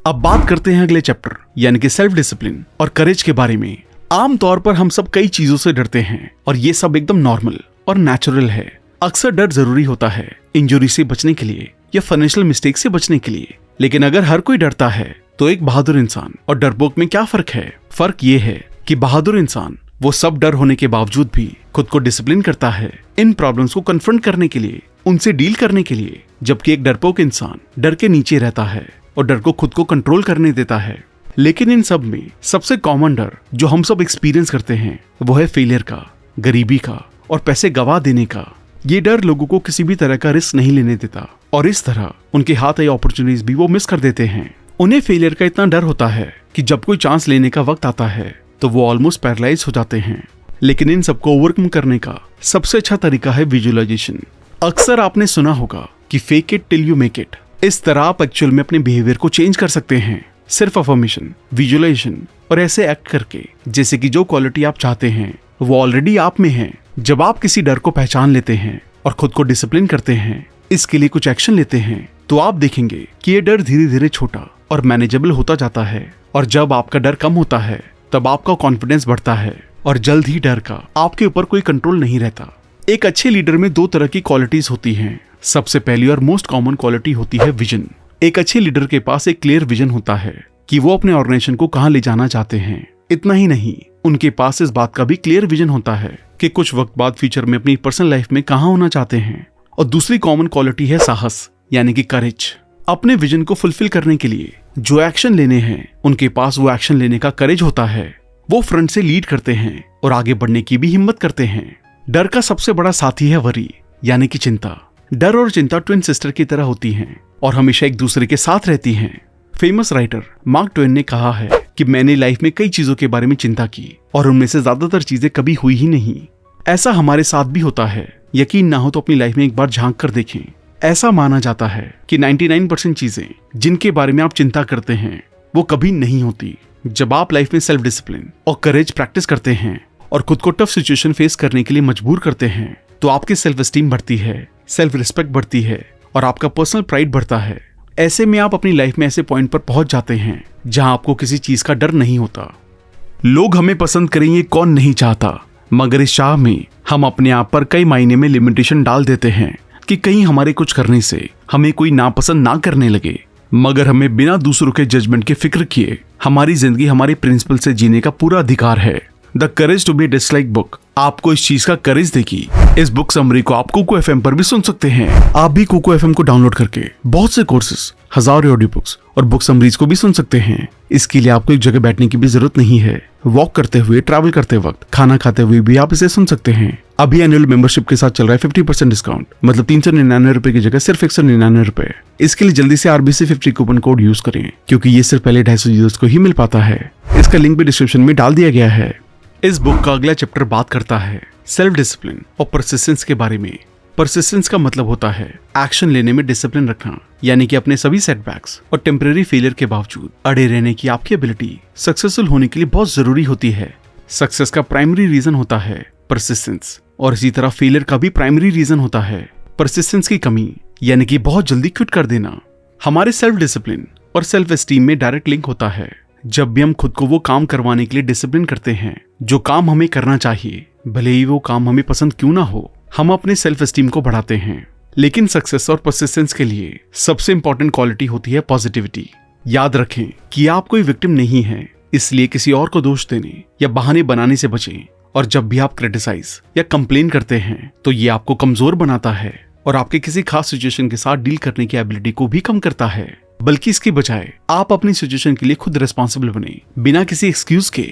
अब बात करते हैं अगले चैप्टर यानी कि सेल्फ डिसिप्लिन और करेज के बारे में। आमतौर पर हम सब कई चीजों से डरते हैं और ये सब एकदम नॉर्मल और नेचुरल है। अक्सर डर जरूरी होता है इंजरी से बचने के लिए या फाइनेंशियल मिस्टेक से बचने के लिए। लेकिन अगर हर कोई डरता है तो एक बहादुर इंसान और डरपोक में क्या फर्क है? फर्क ये है कि बहादुर इंसान वो सब डर होने के बावजूद भी खुद को डिसिप्लिन करता है इन प्रॉब्लम्स को कन्फ्रंट करने के लिए, उनसे डील करने के लिए, जबकि एक डरपोक इंसान डर के नीचे रहता है और डर को खुद को कंट्रोल करने देता है। लेकिन इन सब में सबसे कॉमन डर जो हम सब एक्सपीरियंस करते हैं वो है फेलियर का, गरीबी का और पैसे गवा देने का। ये डर लोगों को किसी भी तरह का रिस्क नहीं लेने देता और इस तरह उनके हाथ आई अपॉर्चुनिटीज भी वो मिस कर देते हैं। उन्हें फेलियर का इतना डर होता है कि जब कोई चांस लेने का वक्त आता है तो वो ऑलमोस्ट पैरालाइज हो जाते हैं। लेकिन इन सबको ओवरकम करने का सबसे अच्छा तरीका है विजुअलाइजेशन। अक्सर आपने सुना होगा कि fake it till you make it. इस तरह आप एक्चुअल में अपने बिहेवियर को चेंज कर सकते हैं सिर्फ अफर्मेशन, विजुअलाइजेशन और ऐसे एक्ट करके जैसे कि जो क्वालिटी आप चाहते हैं वो ऑलरेडी आप में है। जब आप किसी डर को पहचान लेते हैं और खुद को डिसिप्लिन करते हैं, इसके लिए कुछ एक्शन लेते हैं, तो आप देखेंगे कि ये डर धीरे धीरे छोटा और मैनेजेबल होता जाता है। और जब आपका डर कम होता है तब आपका कॉन्फिडेंस बढ़ता है और जल्द ही डर का आपके ऊपर कोई कंट्रोल नहीं रहता। एक अच्छे लीडर में दो तरह की क्वालिटीज होती हैं। सबसे पहली और मोस्ट कॉमन क्वालिटी होती है विजन। एक अच्छे लीडर के पास एक क्लियर विजन होता है कि वो अपने ऑर्गेनाइजेशन को कहां ले जाना चाहते हैं। इतना ही नहीं, उनके पास इस बात का भी क्लियर विजन होता है कि कुछ वक्त बाद फ्यूचर में अपनी पर्सनल लाइफ में कहां होना चाहते हैं। और दूसरी कॉमन क्वालिटी है साहस, यानी कि करेज। अपने विजन को फुलफिल करने के लिए जो एक्शन लेने हैं, उनके पास वो एक्शन लेने का करेज होता है। वो फ्रंट से लीड करते हैं और आगे बढ़ने की भी हिम्मत करते हैं। डर का सबसे बड़ा साथी है वरी, यानी कि चिंता। डर और चिंता ट्विन सिस्टर की तरह होती हैं और हमेशा एक दूसरे के साथ रहती हैं। फेमस राइटर मार्क ट्वेन ने कहा है कि मैंने लाइफ में कई चीजों के बारे में चिंता की और उनमें से ज्यादातर चीजें कभी हुई ही नहीं। ऐसा हमारे साथ भी होता है। यकीन ना हो तो अपनी लाइफ में एक बार झांक कर देखें। ऐसा माना जाता है कि 99% चीजें जिनके बारे में आप चिंता करते हैं वो कभी नहीं होती। जब आप लाइफ में सेल्फ डिसिप्लिन और करेज प्रैक्टिस करते हैं और खुद को टफ सिचुएशन फेस करने के लिए मजबूर करते हैं तो आपकी सेल्फ एस्टीम बढ़ती है, सेल्फ रिस्पेक्ट बढ़ती है और आपका पर्सनल प्राइड बढ़ता है। ऐसे में आप अपनी लाइफ में ऐसे पॉइंट पर पहुंच जाते हैं जहां आपको किसी चीज का डर नहीं होता। लोग हमें पसंद करेंगे कौन नहीं चाहता, मगर इस चाह में हम अपने आप पर कई मायने में लिमिटेशन डाल देते हैं कि कहीं हमारे कुछ करने से हमें कोई नापसंद ना करने लगे। मगर हमें बिना दूसरों के जजमेंट के फिक्र किए हमारी जिंदगी हमारे प्रिंसिपल से जीने का पूरा अधिकार है। The courage to be dislike book आपको इस चीज का करेज देगी। इस बुक समरी को आप कुकू एफएम पर भी सुन सकते हैं। आप भी कुकू एफएम को डाउनलोड करके बहुत से कोर्सेज, हजारों ऑडियो बुक्स और बुक समरीज को भी सुन सकते हैं। इसके लिए आपको एक जगह बैठने की भी जरूरत नहीं है। वॉक करते हुए, ट्रैवल करते वक्त, खाना खाते हुए भी आप इसे सुन सकते हैं। अभी एनुअल मेंबरशिप के साथ चल रहा है 50% डिस्काउंट, मतलब 399 रुपए की जगह सिर्फ 199 रुपए। इसके लिए जल्दी से RBC50 कूपन कोड यूज करें क्योंकि ये सिर्फ पहले 250 यूजर्स को ही मिल पाता है। इसका लिंक भी डिस्क्रिप्शन में डाल दिया गया है। इस बुक का अगला चैप्टर बात करता है सेल्फ डिसिप्लिन और परसिस्टेंस के बारे में। परसिस्टेंस का मतलब होता है एक्शन लेने में डिसिप्लिन रखना, यानी कि अपने सभी सेटबैक्स और टेम्परेरी फेलियर के बावजूद अड़े रहने की आपकी एबिलिटी सक्सेसफुल होने के लिए बहुत जरूरी होती है। सक्सेस का प्राइमरी रीजन होता है परसिस्टेंस और इसी तरह फेलियर का भी प्राइमरी रीजन होता है परसिस्टेंस की कमी, यानी कि बहुत जल्दी क्विट कर देना। हमारे सेल्फ डिसिप्लिन और सेल्फ एस्टीम में डायरेक्ट लिंक होता है। जब भी हम खुद को वो काम करवाने के लिए डिसिप्लिन करते हैं जो काम हमें करना चाहिए, भले ही वो काम हमें पसंद क्यों ना हो, हम अपने सेल्फ एस्टीम को बढ़ाते हैं। लेकिन सक्सेस और परसिस्टेंस के लिए सबसे इंपॉर्टेंट क्वालिटी होती है पॉजिटिविटी। याद रखें कि आप कोई विक्टिम नहीं है, इसलिए किसी और को दोष देने या बहाने बनाने से बचें। और जब भी आप क्रिटिसाइज या कंप्लेन करते हैं तो ये आपको कमजोर बनाता है और आपके किसी खास सिचुएशन के साथ डील करने की एबिलिटी को भी कम करता है। बल्कि इसके बजाय आप अपनी सिचुएशन के लिए खुद रिस्पॉन्सिबल बने, बिना किसी एक्सक्यूज के।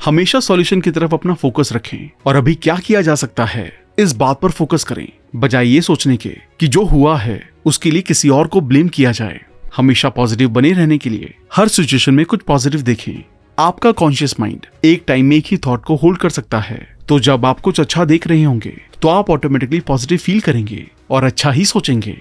हमेशा सॉल्यूशन की तरफ अपना फोकस रखें और अभी क्या किया जा सकता है इस बात पर फोकस करें, बजाय ये सोचने के कि जो हुआ है उसके लिए किसी और को ब्लेम किया जाए। हमेशा पॉजिटिव बने रहने के लिए हर सिचुएशन में कुछ पॉजिटिव देखें। आपका कॉन्शियस माइंड एक टाइम में एक ही थॉट को होल्ड कर सकता है, तो जब आप कुछ अच्छा देख रहे होंगे तो आप ऑटोमेटिकली पॉजिटिव फील करेंगे और अच्छा ही सोचेंगे।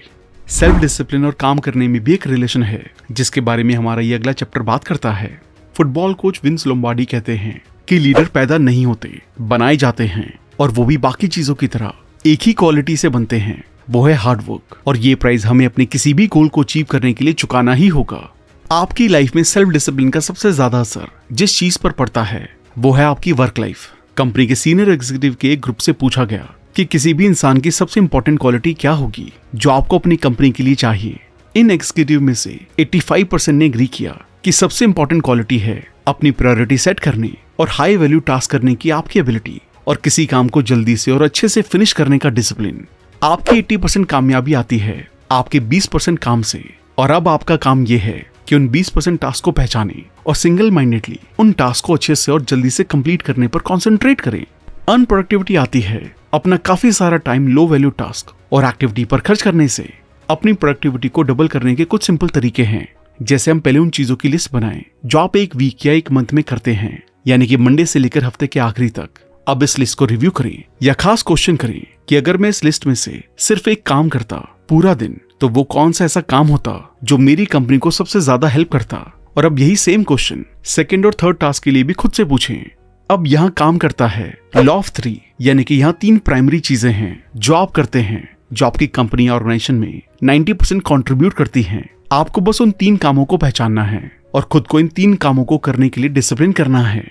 सेल्फ डिसिप्लिन और काम करने में भी एक रिलेशन है जिसके बारे में हमारा ये अगला चैप्टर बात करता है। फुटबॉल कोच विंस लोम्बार्डी कहते हैं कि लीडर पैदा नहीं होते, बनाए जाते हैं, और वो भी बाकी चीजों की तरह एक ही क्वालिटी से बनते हैं, वो है हार्ड वर्क। और ये प्राइस हमें अपने किसी भी गोल को अचीव करने के लिए चुकाना ही होगा। आपकी लाइफ में सेल्फ डिसिप्लिन का सबसे ज्यादा असर जिस चीज पर पड़ता है वो है आपकी वर्क लाइफ। कंपनी के सीनियर एग्जीक्यूटिव के एक ग्रुप से पूछा गया कि किसी भी इंसान की सबसे इंपॉर्टेंट क्वालिटी क्या होगी जो आपको अपनी कंपनी के लिए चाहिए। इन एग्जीक्यूटिव में से 85% ने एग्री किया कि सबसे इंपॉर्टेंट क्वालिटी है अपनी प्रायोरिटी सेट करने और हाई वैल्यू टास्क करने की आपकी एबिलिटी और किसी काम को जल्दी से और अच्छे से फिनिश करने का डिसिप्लिन। आपकी 80% कामयाबी आती है आपके 20% काम से, और अब आपका काम यह है कि उन 20% टास्क को पहचाने और सिंगल माइंडेडली उन टास्क को अच्छे से और जल्दी से कंप्लीट करने पर कॉन्सेंट्रेट करें। अनप्रोडक्टिविटी आती है अपना काफी सारा टाइम लो वैल्यू टास्क और एक्टिविटी पर खर्च करने से। अपनी प्रोडक्टिविटी को डबल करने के कुछ सिंपल तरीके हैं, जैसे हम पहले उन चीजों की लिस्ट बनाएं जो आप एक वीक या एक मंथ में करते हैं, यानी कि मंडे से लेकर हफ्ते के आखिरी तक। अब इस लिस्ट को रिव्यू करें या खास क्वेश्चन करें कि अगर मैं इस लिस्ट में से सिर्फ एक काम करता पूरा दिन, तो वो कौन सा ऐसा काम होता जो मेरी कंपनी को सबसे ज्यादा हेल्प करता। और अब यही सेम क्वेश्चन सेकंड और थर्ड टास्क के लिए भी खुद से पूछें। अब यहाँ काम करता है लॉ ऑफ 3, यानी कि यहाँ 3 प्राइमरी चीजें हैं जो आप करते हैं जो आपकी कंपनी या ऑर्गेनाइजेशन में 90% कंट्रीब्यूट करती हैं। आपको बस उन 3 कामों को पहचानना है और खुद को इन 3 कामों को करने के लिए डिसिप्लिन करना है।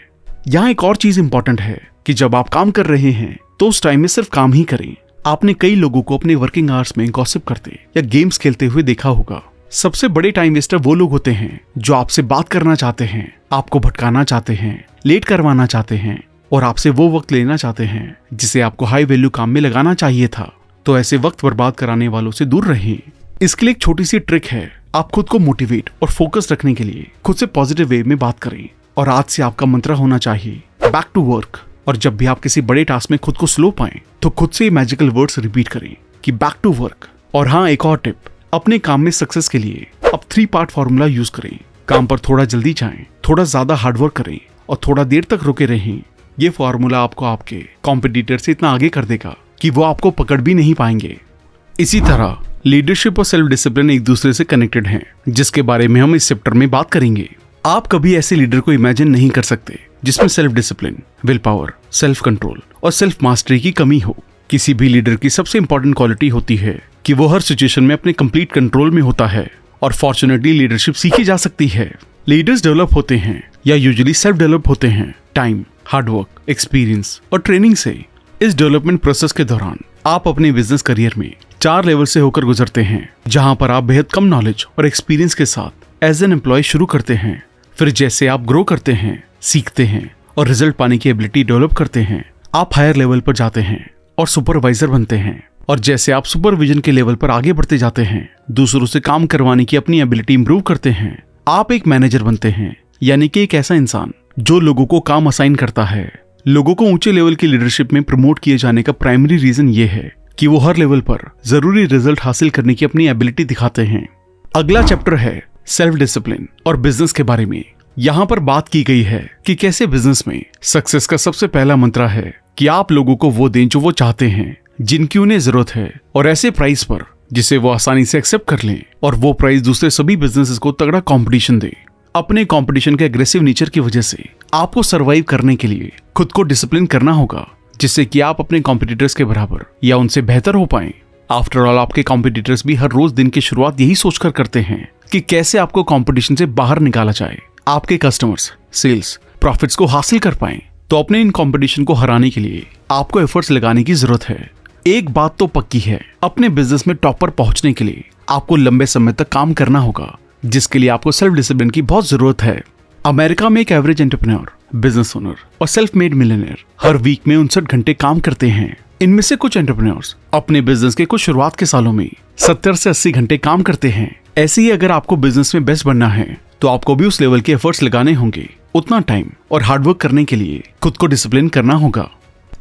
यहाँ एक और चीज इंपॉर्टेंट है कि जब आप काम कर रहे हैं तो उस टाइम में सिर्फ काम ही करें। आपने कई लोगों को अपने वर्किंग आवर्स में गॉसिप करते या गेम्स खेलते हुए देखा होगा। सबसे बड़े टाइम वेस्टर वो लोग होते हैं जो आपसे बात करना चाहते हैं, आपको भटकाना चाहते हैं, लेट करवाना चाहते हैं और आपसे वो वक्त लेना चाहते हैं जिसे आपको हाई वैल्यू काम में लगाना चाहिए था। तो ऐसे वक्त बर्बाद कराने वालों से दूर रहें। इसके लिए एक छोटी सी ट्रिक है, आप खुद को मोटिवेट और फोकस रखने के लिए खुद से पॉजिटिव वे में बात करें। और आज से आपका मंत्र होना चाहिए बैक टू वर्क। और जब भी आप किसी बड़े टास्क में खुद को स्लो पाएं तो खुद से मैजिकल वर्ड्स रिपीट करें कि बैक टू वर्क। और हाँ, एक और टिप, अपने काम में सक्सेस के लिए अब 3 पार्ट फॉर्मूला यूज करें। काम पर थोड़ा जल्दी जाएं, थोड़ा ज्यादा हार्डवर्क करें और थोड़ा देर तक रुके रहें। ये फॉर्मूला आपको आपके कॉम्पिटिटर से इतना आगे कर देगा कि वो आपको पकड़ भी नहीं पाएंगे। इसी तरह लीडरशिप और सेल्फ डिसिप्लिन एक दूसरे से कनेक्टेड हैं, जिसके बारे में हम इस चैप्टर में बात करेंगे। आप कभी ऐसे लीडर को इमेजिन नहीं कर सकते जिसमें self discipline, will power, self control और सेल्फ मास्टरी की कमी हो। किसी भी लीडर की सबसे इंपॉर्टेंट क्वालिटी होती है कि वो हर सिचुएशन में अपने कंप्लीट कंट्रोल में होता है। और फॉर्चुनेटली लीडरशिप सीखी जा सकती है। लीडर्स डेवलप होते हैं या यूजुअली सेल्फ डेवलप होते हैं टाइम, हार्डवर्क, एक्सपीरियंस और ट्रेनिंग से। इस डेवलपमेंट प्रोसेस के दौरान आप अपने बिजनेस करियर में 4 लेवल से होकर गुजरते हैं, जहां पर आप बेहद कम नॉलेज और एक्सपीरियंस के साथ एज एन एम्प्लॉय शुरू करते हैं। फिर जैसे आप ग्रो करते हैं, सीखते हैं और रिजल्ट पाने की एबिलिटी डेवलप करते हैं, आप हायर लेवल पर जाते हैं और सुपरवाइजर बनते हैं। और जैसे आप सुपरविजन के लेवल पर आगे बढ़ते जाते हैं, दूसरों से काम करवाने की अपनी एबिलिटी इंप्रूव करते हैं, आप एक मैनेजर बनते हैं, यानी कि एक ऐसा इंसान जो लोगों को काम असाइन करता है। लोगों को ऊंचे लेवल की लीडरशिप में प्रमोट किए जाने का प्राइमरी रीजन ये है कि वो हर लेवल पर जरूरी रिजल्ट हासिल करने की अपनी एबिलिटी दिखाते हैं। अगला चैप्टर है सेल्फ डिसिप्लिन और बिजनेस के बारे में। यहाँ पर बात की गई है कि कैसे बिजनेस में सक्सेस का सबसे पहला मंत्र है कि आप लोगों को वो दें जो वो चाहते हैं, जिनकी उन्हें जरूरत है, और ऐसे प्राइस पर जिसे वो आसानी से एक्सेप्ट कर लें। और वो प्राइस दूसरे सभी बिजनेसेस को तगड़ा कंपटीशन दे। अपने कंपटीशन के एग्रेसिव नेचर की वजह से आपको सरवाइव करने के लिए खुद को डिसिप्लिन करना होगा, जिससे कि आप अपने कॉम्पिटिटर्स के बराबर या उनसे बेहतर हो पाएं। आफ्टर ऑल, आपके कॉम्पिटिटर्स भी हर रोज दिन की शुरुआत यही सोचकर करते हैं कि कैसे आपको कंपटीशन से बाहर निकाला जाए, आपके कस्टमर्स, सेल्स, प्रॉफिट्स को हासिल कर पाएं। तो अपने इन कंपटीशन को हराने के लिए आपको एफर्ट्स लगाने की जरूरत है। एक बात तो पक्की है, अपने बिजनेस में टॉप पर पहुंचने के लिए आपको लंबे समय तक काम करना होगा, जिसके लिए आपको सेल्फ डिसिप्लिन की बहुत जरूरत है। अमेरिका में एक एवरेज एंटरप्रेन्योर, बिजनेस ओनर और सेल्फ मेड मिलियनेयर हर वीक में 59 घंटे काम करते हैं। इनमें से कुछ एंटरप्रेन्योर्स अपने बिजनेस के कुछ शुरुआत के सालों में 70 से 80 घंटे काम करते हैं। ऐसे ही अगर आपको बिजनेस में बेस्ट बनना है तो आपको भी उस लेवल के एफर्ट्स लगाने होंगे। उतना टाइम और हार्डवर्क करने के लिए खुद को डिसिप्लिन करना होगा।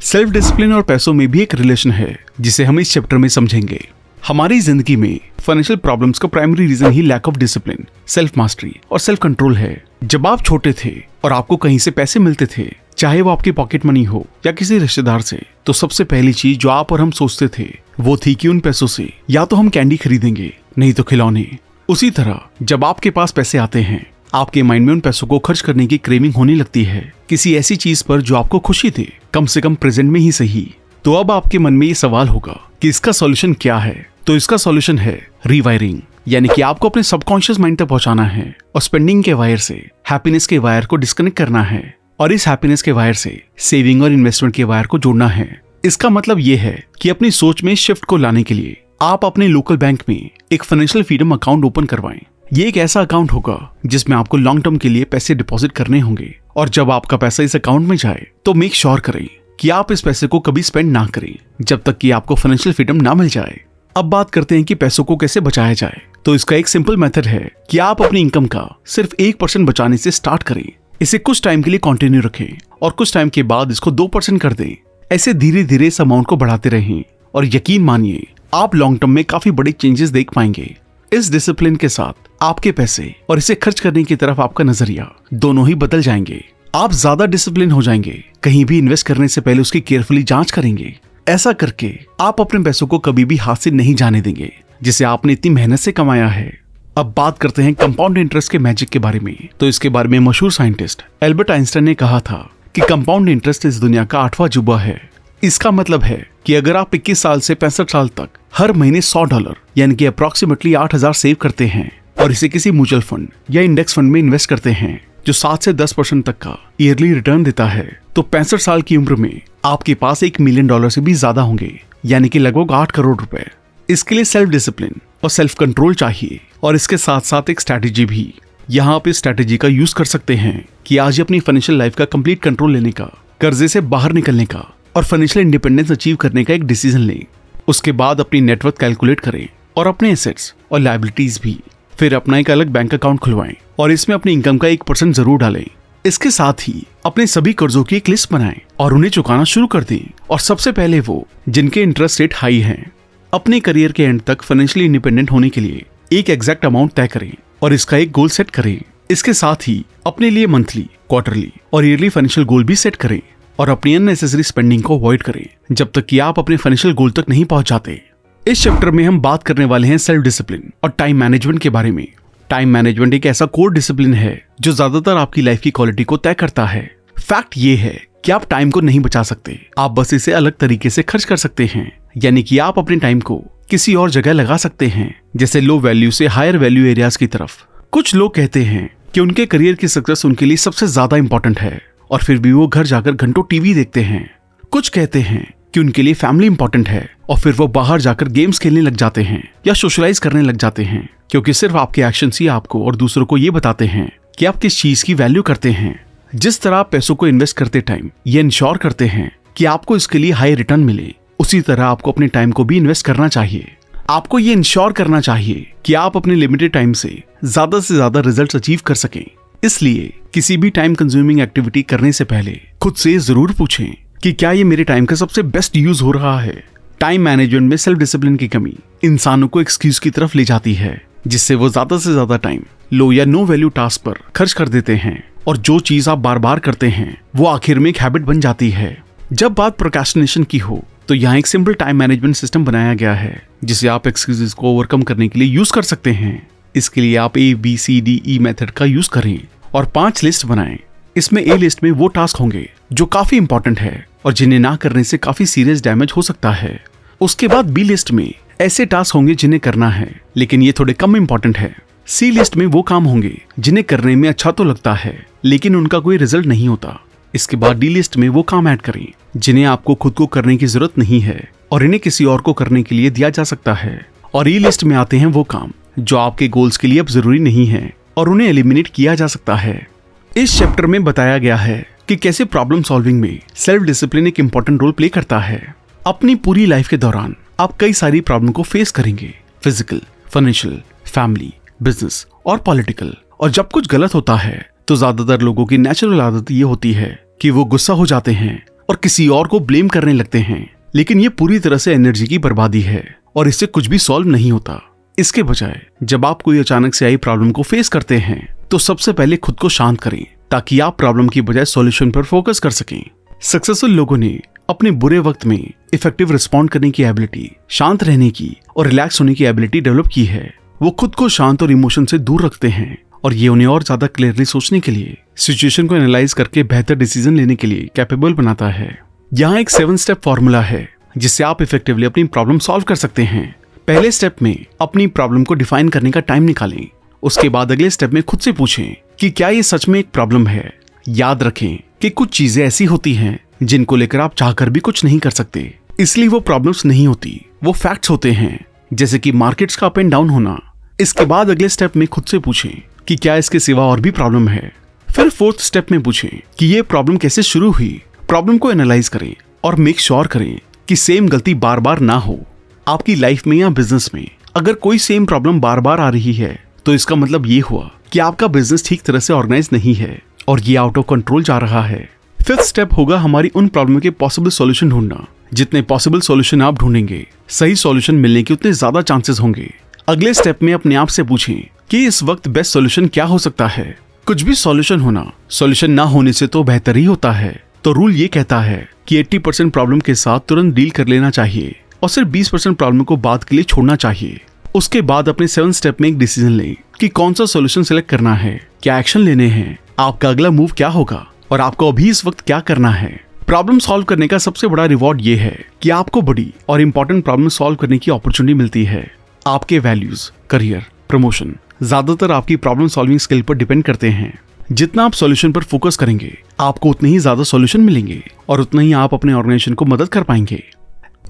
सेल्फ डिसिप्लिन और पैसों में भी एक रिलेशन है, जिसे हम इस चैप्टर में समझेंगे। हमारी जिंदगी में फाइनेंशियल प्रॉब्लम्स का प्राइमरी रीजन ही lack of discipline, self mastery और सेल्फ कंट्रोल है। जब आप छोटे थे और आपको कहीं से पैसे मिलते थे, चाहे वो आपकी पॉकेट मनी हो या किसी रिश्तेदार से, तो सबसे पहली चीज जो आप और हम सोचते थे वो थी कि उन पैसों से या तो हम कैंडी खरीदेंगे, नहीं तो खिलौने। उसी तरह जब आपके पास पैसे आते हैं, आपके माइंड में उन पैसों को खर्च करने की क्रेविंग होने लगती है, किसी ऐसी चीज पर जो आपको खुशी दे, कम से कम प्रेजेंट में ही सही। तो अब आपके मन में ये सवाल होगा कि इसका सॉल्यूशन क्या है। तो इसका सॉल्यूशन है रीवायरिंग, यानी कि आपको अपने सबकॉन्शियस माइंड तक पहुंचाना है और स्पेंडिंग के वायर से हैप्पीनेस के वायर को डिस्कनेक्ट करना है, और इस हैप्पीनेस के वायर से सेविंग और इन्वेस्टमेंट के वायर को जोड़ना है। इसका मतलब ये है कि अपनी सोच में शिफ्ट को लाने के लिए आप अपने लोकल बैंक में एक फाइनेंशियल फ्रीडम अकाउंट ओपन करवाएं। ये एक ऐसा अकाउंट होगा जिसमें आपको लॉन्ग टर्म के लिए पैसे डिपॉजिट करने होंगे, और जब आपका पैसा इस अकाउंट में जाए तो मेक श्योर करें कि आप इस पैसे को कभी स्पेंड ना करें जब तक कि आपको फाइनेंशियल फ्रीडम ना मिल जाए। अब बात करते हैं कि पैसों को कैसे बचाया जाए। तो इसका एक सिंपल मेथड है कि आप अपनी इनकम का सिर्फ 1% बचाने से स्टार्ट करें। इसे कुछ टाइम के लिए कंटिन्यू रखें और कुछ टाइम के बाद इसको 2% कर दें। ऐसे धीरे धीरे इस अमाउंट को बढ़ाते रहें और यकीन मानिए आप लॉन्ग टर्म में काफी बड़े चेंजेस देख पाएंगे। इस डिसिप्लिन के साथ आपके पैसे और इसे खर्च करने की तरफ आपका नजरिया दोनों ही बदल जाएंगे। आप ज्यादा डिसिप्लिन हो जाएंगे, कहीं भी इन्वेस्ट करने से पहले उसकी केयरफुली जांच करेंगे। ऐसा करके आप अपने पैसों को कभी भी हाथ से नहीं जाने देंगे जिसे आपने इतनी मेहनत से कमाया है। अब बात करते हैं कंपाउंड इंटरेस्ट के मैजिक के बारे में। तो इसके बारे में मशहूर साइंटिस्ट एल्बर्ट आइंस्टाइन ने कहा था कि कंपाउंड इंटरेस्ट इस दुनिया का 8वां अजूबा है। इसका मतलब है कि अगर आप 21 साल से 65 साल तक हर महीने $100 यानी कि अप्रोक्सीमेटली 8,000 सेव करते हैं और इसे किसी म्यूचुअल फंड या इंडेक्स फंड में इन्वेस्ट करते हैं जो 7 से 10% तक का ईयरली रिटर्न देता है, तो 65 साल की उम्र में आपके पास $1 मिलियन से भी ज्यादा होंगे, यानी कि लगभग 8 करोड़ रुपए। इसके लिए सेल्फ डिसिप्लिन और सेल्फ कंट्रोल चाहिए, और इसके साथ साथ एक स्ट्रैटेजी भी। यहाँ आप इस स्ट्रैटेजी का यूज कर सकते हैं कि आज ही अपनी फाइनेंशियल लाइफ का कंप्लीट कंट्रोल लेने का, कर्जे से बाहर निकलने का और फाइनेंशियल इंडिपेंडेंस अचीव करने का एक डिसीजन लें। उसके बाद अपनी नेटवर्थ कैलकुलेट करें और अपने एसेट्स और लायबिलिटीज भी। फिर अपना एक अलग बैंक अकाउंट खुलवाएं और इसमें अपनी इनकम का 1% जरूर डालें। इसके साथ ही अपने सभी कर्जों की एक लिस्ट बनाएं और उन्हें चुकाना शुरू कर दें, और सबसे पहले वो जिनके इंटरेस्ट रेट हाई हैं। अपने करियर के एंड तक फाइनेंशियली इंडिपेंडेंट होने के लिए एक एग्जैक्ट अमाउंट तय करें और इसका एक गोल सेट करें। इसके साथ ही अपने लिए मंथली, क्वार्टरली और ईयरली फाइनेंशियल गोल भी सेट करें और अपनी अननेसेसरी स्पेंडिंग को अवॉइड करें जब तक कि आप अपने फाइनेंशियल गोल तक नहीं पहुंच जाते। इस चैप्टर में हम बात करने वाले हैं सेल्फ डिसिप्लिन और टाइम मैनेजमेंट के बारे में। टाइम मैनेजमेंट एक ऐसा कोर डिसिप्लिन है जो ज्यादातर आपकी लाइफ की क्वालिटी को तय करता है। फैक्ट ये है कि आप टाइम को नहीं बचा सकते, आप बस इसे अलग तरीके से खर्च कर सकते हैं। यानी कि आप अपने टाइम को किसी और जगह लगा सकते हैं, जैसे लो वैल्यू से हायर वैल्यू एरियाज की तरफ। कुछ लोग कहते हैं कि उनके करियर की सक्सेस उनके लिए सबसे ज्यादा इंपॉर्टेंट है, और फिर भी वो घर जाकर घंटों टीवी देखते हैं। कुछ कहते हैं कि उनके लिए फैमिली इंपॉर्टेंट है, और फिर वो बाहर जाकर गेम्स खेलने लग जाते हैं या सोशलाइज करने लग जाते हैं, क्योंकि सिर्फ आपके एक्शंस ही आपको और दूसरों को ये बताते हैं कि आप किस चीज की वैल्यू करते हैं। जिस तरह आप पैसों को इन्वेस्ट करते टाइम ये इंश्योर करते हैं कि आपको इसके लिए हाई रिटर्न मिले, उसी तरह आपको अपने टाइम को भी इन्वेस्ट करना चाहिए। आपको ये इंश्योर करना चाहिए कि आप अपने लिमिटेड टाइम से ज्यादा रिजल्ट्स अचीव कर सकें। इसलिए किसी भी टाइम कंज्यूमिंग एक्टिविटी करने से पहले खुद से जरूर पूछें कि क्या ये मेरे टाइम का सबसे बेस्ट यूज हो रहा है। टाइम मैनेजमेंट में सेल्फ डिसिप्लिन की कमी इंसानों को एक्सक्यूज की तरफ ले जाती है, जिससे वो ज्यादा से ज्यादा टाइम लो या नो वैल्यू टास्क पर खर्च कर देते हैं, और जो चीज आप बार बार करते हैं वो आखिर में एक हैबिट बन जाती है। जब बात प्रोक्रेस्टिनेशन की हो तो यहाँ एक सिंपल टाइम मैनेजमेंट सिस्टम बनाया गया है जिसे आप एक्सक्यूजेस को ओवरकम करने के लिए यूज कर सकते हैं। इसके लिए आप ABCDE मेथड का यूज करें और 5 लिस्ट बनाएं। इसमें A लिस्ट में वो टास्क होंगे जो काफी इंपॉर्टेंट है और जिन्हें ना करने से काफी सीरियस डैमेज हो सकता है। उसके बाद B लिस्ट में ऐसे टास्क होंगे जिन्हें करना है लेकिन ये थोड़े कम इंपॉर्टेंट है। C लिस्ट में वो काम होंगे जिन्हें करने में अच्छा तो लगता है लेकिन उनका कोई रिजल्ट नहीं होता। इसके बाद D लिस्ट में वो काम ऐड करें जिन्हें आपको खुद को करने की जरूरत नहीं है और इन्हें किसी और को करने के लिए दिया जा सकता है। और E लिस्ट में आते हैं वो काम जो आपके गोल्स के लिए अब जरूरी नहीं है और उन्हें एलिमिनेट किया जा सकता है। इस चैप्टर में बताया गया है कि कैसे प्रॉब्लम सॉल्विंग में सेल्फ डिसिप्लिन एक इंपॉर्टेंट रोल प्ले करता है। अपनी पूरी लाइफ के दौरान आप कई सारी प्रॉब्लम को फेस करेंगे, फिजिकल, फाइनेंशियल, फैमिली, बिजनेस और पॉलिटिकल। और जब कुछ गलत होता है तो ज्यादातर लोगों की नेचुरल आदत ये होती है कि वो गुस्सा हो जाते हैं और किसी और को ब्लेम करने लगते हैं, लेकिन ये पूरी तरह से एनर्जी की बर्बादी है और इससे कुछ भी सॉल्व नहीं होता। इसके बजाय जब आप कोई अचानक से आई प्रॉब्लम को फेस करते हैं तो सबसे पहले खुद को शांत करें ताकि आप प्रॉब्लम की बजाय सॉल्यूशन पर फोकस कर सकें। सक्सेसफुल लोगों ने अपने बुरे वक्त में इफेक्टिव रिस्पॉन्ड करने की एबिलिटी, शांत रहने की और रिलैक्स होने की एबिलिटी डेवलप की है। वो खुद को शांत और इमोशन से दूर रखते हैं और ये उन्हें और ज्यादा क्लियरली सोचने के लिए, सिचुएशन को एनालाइज करके बेहतर डिसीजन लेने के लिए कैपेबल बनाता है। यहाँ एक 7 स्टेप फॉर्मूला है जिससे आप इफेक्टिवली अपनी प्रॉब्लम सॉल्व कर सकते हैं। पहले स्टेप में अपनी प्रॉब्लम को डिफाइन करने का टाइम निकालें। उसके बाद अगले स्टेप में खुद से पूछें कि क्या ये सच में एक प्रॉब्लम है। याद रखें कि कुछ चीजें ऐसी होती हैं जिनको लेकर आप चाहकर भी कुछ नहीं कर सकते, इसलिए वो प्रॉब्लम्स नहीं होती, वो फैक्ट्स होते हैं। जैसे कि मार्केट्स का अप एंड डाउन होना। इसके बाद अगले स्टेप में खुद से पूछें कि क्या इसके सिवा और भी प्रॉब्लम है। फिर फोर्थ स्टेप में पूछें कि ये प्रॉब्लम कैसे शुरू हुई। प्रॉब्लम को एनालाइज करें और मेक श्योर करें कि सेम गलती बार बार ना हो। आपकी लाइफ में या बिजनेस में अगर कोई सेम प्रॉब्लम बार बार आ रही है तो इसका मतलब ये हुआ कि आपका बिजनेस ठीक तरह से ऑर्गेनाइज नहीं है और ये आउट ऑफ कंट्रोल जा रहा है। फिफ्थ स्टेप होगा हमारी उन प्रॉब्लम के पॉसिबल सॉल्यूशन ढूंढना। जितने पॉसिबल सॉल्यूशन आप ढूंढेंगे, सही सॉल्यूशन मिलने के उतने ज्यादा चांसेस होंगे। अगले स्टेप में अपने आप से पूछें कि इस वक्त बेस्ट सॉल्यूशन क्या हो सकता है। कुछ भी सॉल्यूशन होना सॉल्यूशन ना होने से तो बेहतर ही होता है। तो रूल ये कहता है कि 80% प्रॉब्लम के साथ तुरंत डील कर लेना चाहिए और सिर्फ 20% प्रॉब्लम को बाद के लिए छोड़ना चाहिए। उसके बाद अपने 7 स्टेप में एक डिसीजन लें कि कौन सा सॉल्यूशन सेलेक्ट करना है, क्या एक्शन लेने हैं, आपका अगला मूव क्या होगा और आपको अभी इस वक्त क्या करना है। प्रॉब्लम सॉल्व करने का सबसे बड़ा रिवॉर्ड ये है कि आपको बड़ी और इंपॉर्टेंट प्रॉब्लम सॉल्व करने की अपॉर्चुनिटी मिलती है। आपके वैल्यूज, करियर, प्रमोशन ज्यादातर आपकी प्रॉब्लम सॉल्विंग स्किल पर डिपेंड करते हैं। जितना आप सॉल्यूशन पर फोकस करेंगे, आपको उतने ही ज्यादा सॉल्यूशन मिलेंगे और उतना ही आप अपने ऑर्गेनाइजेशन को मदद कर पाएंगे।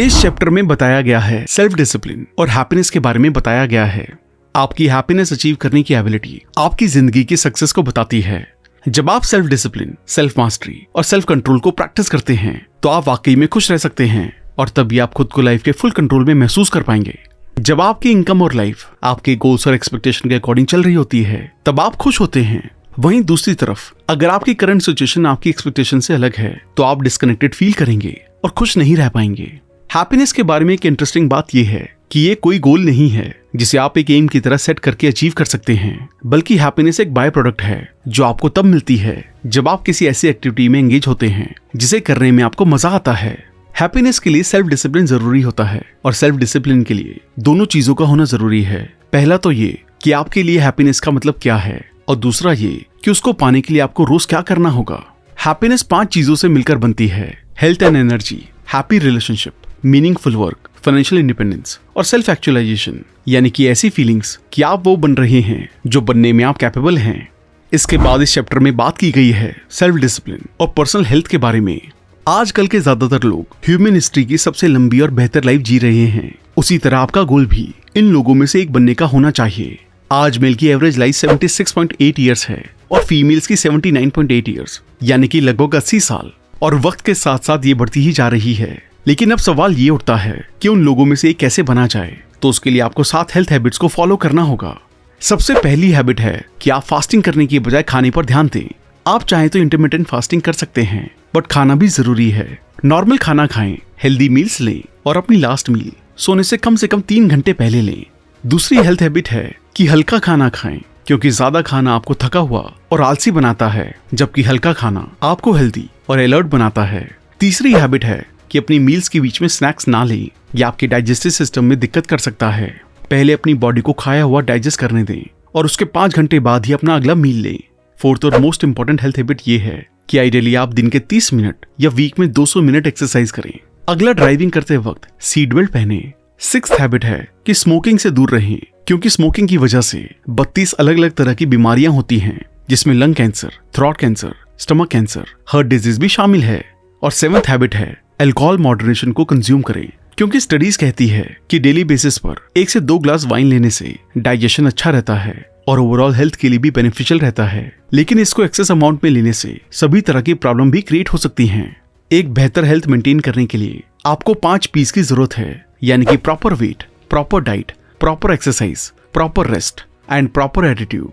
इस चैप्टर में बताया गया है सेल्फ डिसिप्लिन और हैप्पीनेस के बारे में बताया गया है। आपकी हैप्पीनेस अचीव करने की एबिलिटी आपकी जिंदगी की सक्सेस को बताती है। जब आप सेल्फ डिसिप्लिन, सेल्फ मास्टरी और सेल्फ कंट्रोल को प्रैक्टिस करते हैं तो आप वाकई में खुश रह सकते हैं और तभी आप खुद को लाइफ के फुल कंट्रोल में महसूस कर पाएंगे। जब आपकी इनकम और लाइफ आपके गोल्स और एक्सपेक्टेशन के अकॉर्डिंग चल रही होती है तब आप खुश होते हैं। वहीं दूसरी तरफ अगर आपकी करंट सिचुएशन आपकी एक्सपेक्टेशन से अलग है तो आप डिस्कनेक्टेड फील करेंगे और खुश नहीं रह पाएंगे। हैप्पीनेस के बारे में एक इंटरेस्टिंग बात यह है कि ये कोई गोल नहीं है जिसे आप एक एम की तरह सेट करके अचीव कर सकते हैं, बल्कि हैप्पीनेस एक बाय प्रोडक्ट है जो आपको तब मिलती है जब आप किसी ऐसी एक्टिविटी में एंगेज होते हैं जिसे करने में आपको मजा आता है। हैप्पीनेस के लिए सेल्फ डिसिप्लिन जरूरी होता है और सेल्फ डिसिप्लिन के लिए दोनों चीजों का होना जरूरी है। पहला तो ये कि आपके लिए हैप्पीनेस का मतलब क्या है और दूसरा ये कि उसको पाने के लिए आपको रोज क्या करना होगा। हैप्पीनेस 5 चीजों से मिलकर बनती है: health and energy, happy relationship, meaningful work, financial independence और सेल्फ एक्चुअलाइजेशन, यानी कि ऐसी फीलिंग्स कि आप वो बन रहे हैं जो बनने में आप कैपेबल हैं। इसके बाद इस चैप्टर में बात की गई है सेल्फ डिसिप्लिन और पर्सनल हेल्थ के बारे में। आजकल के ज्यादातर लोग ह्यूमन हिस्ट्री की सबसे लंबी और बेहतर लाइफ जी रहे हैं। उसी तरह आपका गोल भी इन लोगों में से एक बनने का होना चाहिए। आज मेल की एवरेज लाइफ 76.8 ईयर्स है और फीमेल्स की 79.8 ईयर्स, यानी कि लगभग 80 साल। और वक्त के साथ साथ ये बढ़ती ही जा रही है। लेकिन अब सवाल ये उठता है कि उन लोगों में से एक कैसे बना जाए। तो उसके लिए आपको 7 हेल्थ हैबिट्स को फॉलो करना होगा। सबसे पहली हैबिट है कि आप फास्टिंग करने की बजाय खाने पर ध्यान दें। आप चाहें तो इंटरमिटेंट फास्टिंग कर सकते हैं, बट खाना भी जरूरी है। नॉर्मल खाना खाएं, हेल्दी मील्स लें और अपनी लास्ट मील सोने से कम 3 घंटे पहले लें। दूसरी हेल्थ हैबिट है कि हल्का खाना खाएं, क्योंकि ज्यादा खाना आपको थका हुआ और आलसी बनाता है, जबकि हल्का खाना आपको हेल्दी और अलर्ट बनाता है। तीसरी हैबिट है कि अपनी मील्स के बीच में स्नैक्स ना लें, यह आपके डाइजेस्टिव सिस्टम में दिक्कत कर सकता है। पहले अपनी बॉडी को खाया हुआ डाइजेस्ट करने दें और उसके 5 घंटे बाद ही अपना अगला मील लें। फोर्थ और मोस्ट इंपॉर्टेंट हेल्थ हैबिट ये है कि आइडियली आप दिन के 30 मिनट या वीक में 200 मिनट एक्सरसाइज करें। अगला, ड्राइविंग करते वक्त सीट बेल्ट पहने। 6th हैबिट है कि स्मोकिंग से दूर रहें, क्योंकि स्मोकिंग की वजह से 32 अलग अलग तरह की बीमारियां होती हैं, जिसमें lung cancer, throat cancer, stomach cancer, heart disease भी शामिल है। और 7th हैबिट है अल्कोहल मॉडरेशन को कंज्यूम करें, क्योंकि स्टडीज कहती है कि डेली बेसिस पर 1 से 2 ग्लास वाइन लेने से डाइजेशन अच्छा रहता है और ओवरऑल हेल्थ के लिए भी बेनिफिशियल रहता है। लेकिन इसको एक्सेस अमाउंट में लेने से सभी तरह की प्रॉब्लम भी क्रिएट हो सकती हैं। एक बेहतर हेल्थ मेंटेन करने के लिए आपको 5 पीस की जरूरत है, यानी कि proper weight, proper diet, proper exercise, proper rest and proper attitude.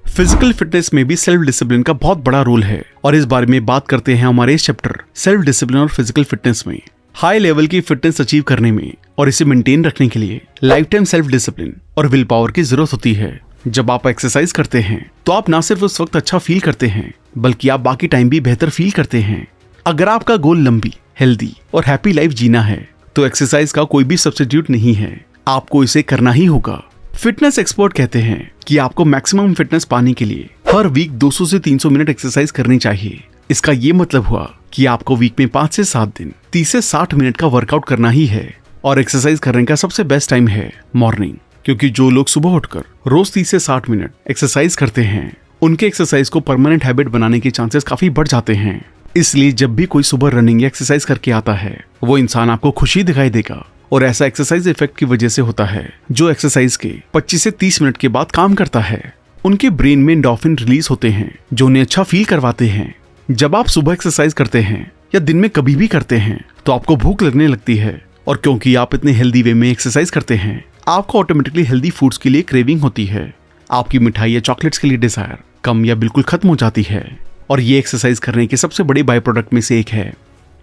Physical fitness में भी सेल्फ डिसिप्लिन का बहुत बड़ा रोल है और इस बारे में बात करते हैं हमारे इस चैप्टर सेल्फ डिसिप्लिन और फिजिकल फिटनेस में। हाई लेवल की फिटनेस अचीव करने में और इसे मेंटेन रखने के लिए लाइफ टाइम सेल्फ डिसिप्लिन और विल पावर की जरूरत होती है। जब आप एक्सरसाइज करते हैं तो आप न सिर्फ उस वक्त अच्छा फील करते हैं, बल्कि आप बाकी टाइम भी बेहतर फील करते हैं। अगर आपका गोल लंबी, हेल्दी और हैप्पी लाइफ जीना है तो एक्सरसाइज का कोई भी सब्स्टिट्यूट नहीं है, आपको इसे करना ही होगा। फिटनेस एक्सपर्ट कहते हैं कि आपको मैक्सिमम फिटनेस पाने के लिए हर वीक 200 से 300 मिनट एक्सरसाइज करनी चाहिए। इसका ये मतलब हुआ कि आपको वीक में 5 से 7 दिन 30 से 60 मिनट का वर्कआउट करना ही है। और एक्सरसाइज करने का सबसे बेस्ट टाइम है मॉर्निंग, क्योंकि जो लोग सुबह उठकर रोज 30 से 60 मिनट एक्सरसाइज करते हैं, उनके एक्सरसाइज को परमानेंट हैबिट बनाने के चांसेस काफी बढ़ जाते हैं। इसलिए जब भी कोई सुबह रनिंग या एक्सरसाइज करके आता है, वो इंसान आपको खुशी दिखाई देगा और ऐसा एक्सरसाइज इफेक्ट की वजह से होता है, जो एक्सरसाइज के 25 से 30 मिनट के बाद काम करता है। उनके ब्रेन में एंडोर्फिन रिलीज होते हैं जो उन्हें अच्छा फील करवाते हैं। जब आप सुबह एक्सरसाइज करते हैं या दिन में कभी भी करते हैं तो आपको भूख लगने लगती है, और क्योंकि आप इतने हेल्दी वे में एक्सरसाइज करते हैं, आपको ऑटोमेटिकली हेल्दी फूड्स के लिए क्रेविंग होती है। आपकी मिठाई या चॉकलेट्स के लिए डिजायर कम या बिल्कुल खत्म हो जाती है, और ये एक्सरसाइज करने के सबसे बड़े बाय प्रोडक्ट में से एक है।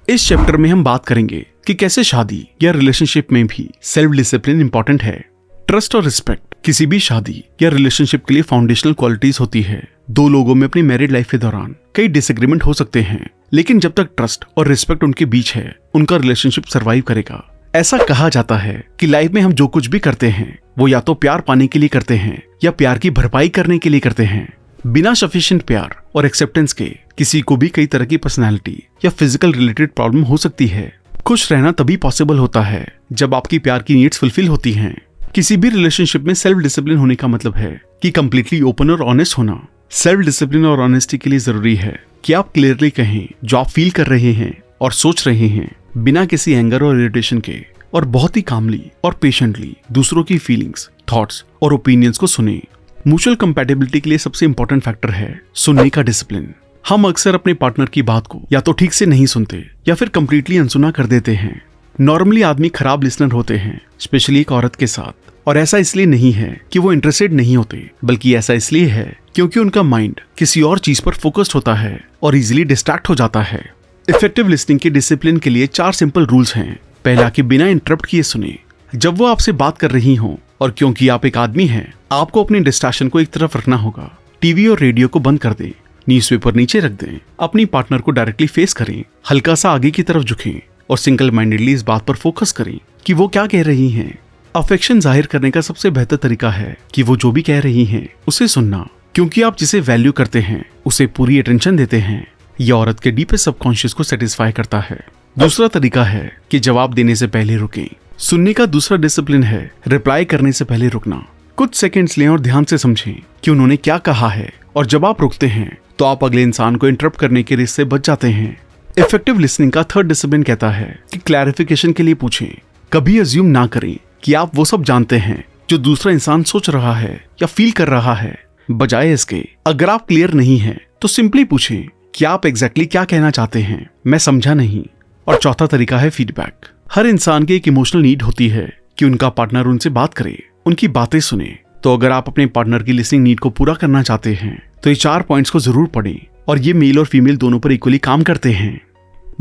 इस चैप्टर में हम बात करेंगे कि कैसे शादी या रिलेशनशिप में भी सेल्फ डिसिप्लिन इंपॉर्टेंट है। ट्रस्ट और रिस्पेक्ट किसी भी शादी या रिलेशनशिप के लिए फाउंडेशनल क्वालिटीज होती है। दो लोगों में अपनी मैरिड लाइफ के दौरान कई डिसएग्रीमेंट हो सकते हैं, लेकिन जब तक ट्रस्ट और रिस्पेक्ट उनके बीच है, उनका रिलेशनशिप सर्वाइव करेगा। ऐसा कहा जाता है कि लाइफ में हम जो कुछ भी करते हैं वो या तो प्यार पाने के लिए करते हैं या प्यार की भरपाई करने के लिए करते हैं। बिना सफिशिएंट प्यार और एक्सेप्टेंस के किसी को भी कई तरह की पर्सनैलिटी या फिजिकल रिलेटेड प्रॉब्लम हो सकती है। खुश रहना तभी पॉसिबल होता है जब आपकी प्यार की नीड्स फुलफिल होती हैं। किसी भी रिलेशनशिप में सेल्फ डिसिप्लिन होने का मतलब है कि कंप्लीटली ओपन और ऑनेस्ट होना। सेल्फ डिसिप्लिन और ऑनेस्टी के लिए जरूरी है कि आप क्लियरली कहें जो आप फील कर रहे हैं और सोच रहे हैं, बिना किसी एंगर और इरिटेशन के, और बहुत ही कामली और पेशेंटली दूसरों की फीलिंग्स, थॉट्स और ओपिनियंस को सुने। म्यूचुअल कंपैटिबिलिटी के लिए सबसे इंपॉर्टेंट फैक्टर है सुनने का डिसिप्लिन। हम अक्सर अपने पार्टनर की बात को या तो ठीक से नहीं सुनते या फिर कंप्लीटली अनसुना कर देते हैं। नॉर्मली आदमी खराब लिसनर होते हैं, स्पेशली एक औरत के साथ, और ऐसा इसलिए नहीं है कि वो इंटरेस्टेड नहीं होते, बल्कि ऐसा इसलिए है क्योंकि उनका माइंड किसी और चीज पर फोकस्ड होता है और इजीली डिस्ट्रैक्ट हो जाता है। इफेक्टिव लिसनिंग के डिसिप्लिन के लिए 4 सिंपल रूल्स हैं। पहला कि बिना इंटरप्ट किए सुने जब वो आपसे बात कर रही हो, और क्योंकि आप एक आदमी हैं, आपको अपने डिस्ट्रैक्शन को एक तरफ रखना होगा। टीवी और रेडियो को बंद कर दें, न्यूज़पेपर नीचे रख दें, अपनी पार्टनर को डायरेक्टली फेस करें, हल्का सा आगे की तरफ झुकें और सिंगल माइंडेडली इस बात पर फोकस करें कि वो क्या कह रही हैं। अफेक्शन जाहिर करने का सबसे बेहतर तरीका है कि वो जो भी कह रही हैं उसे सुनना, क्योंकि आप जिसे वैल्यू करते हैं उसे पूरी अटेंशन देते हैं। यह औरत के डीपेस्ट सबकॉन्शियस को सेटिस्फाई करता है। दूसरा तरीका है कि जवाब देने से पहले रुकें। सुनने का दूसरा डिसिप्लिन है रिप्लाई करने से पहले रुकना। कुछ सेकंड्स लें और ध्यान से समझें कि उन्होंने क्या कहा है, और जब आप रुकते हैं तो आप अगले इंसान को इंटरप्ट करने के रिस्क से बच जाते हैं। इफेक्टिव लिसनिंग का थर्ड डिसिप्लिन कहता है कि क्लैरिफिकेशन के लिए पूछें। कभी अज्यूम ना करें कि आप वो सब जानते हैं जो दूसरा इंसान सोच रहा है या फील कर रहा है। बजाय इसके, अगर आप क्लियर नहीं हैं तो सिंपली पूछें कि आप एग्जैक्टली क्या कहना चाहते हैं, मैं समझा नहीं। और चौथा तरीका है फीडबैक। हर इंसान की एक इमोशनल नीड होती है कि उनका पार्टनर उनसे बात करे, उनकी बातें सुने। तो अगर आप अपने पार्टनर की लिसनिंग नीड को पूरा करना चाहते हैं तो ये 4 पॉइंट्स को जरूर पढ़ें, और ये मेल और फीमेल दोनों पर इक्वली काम करते हैं।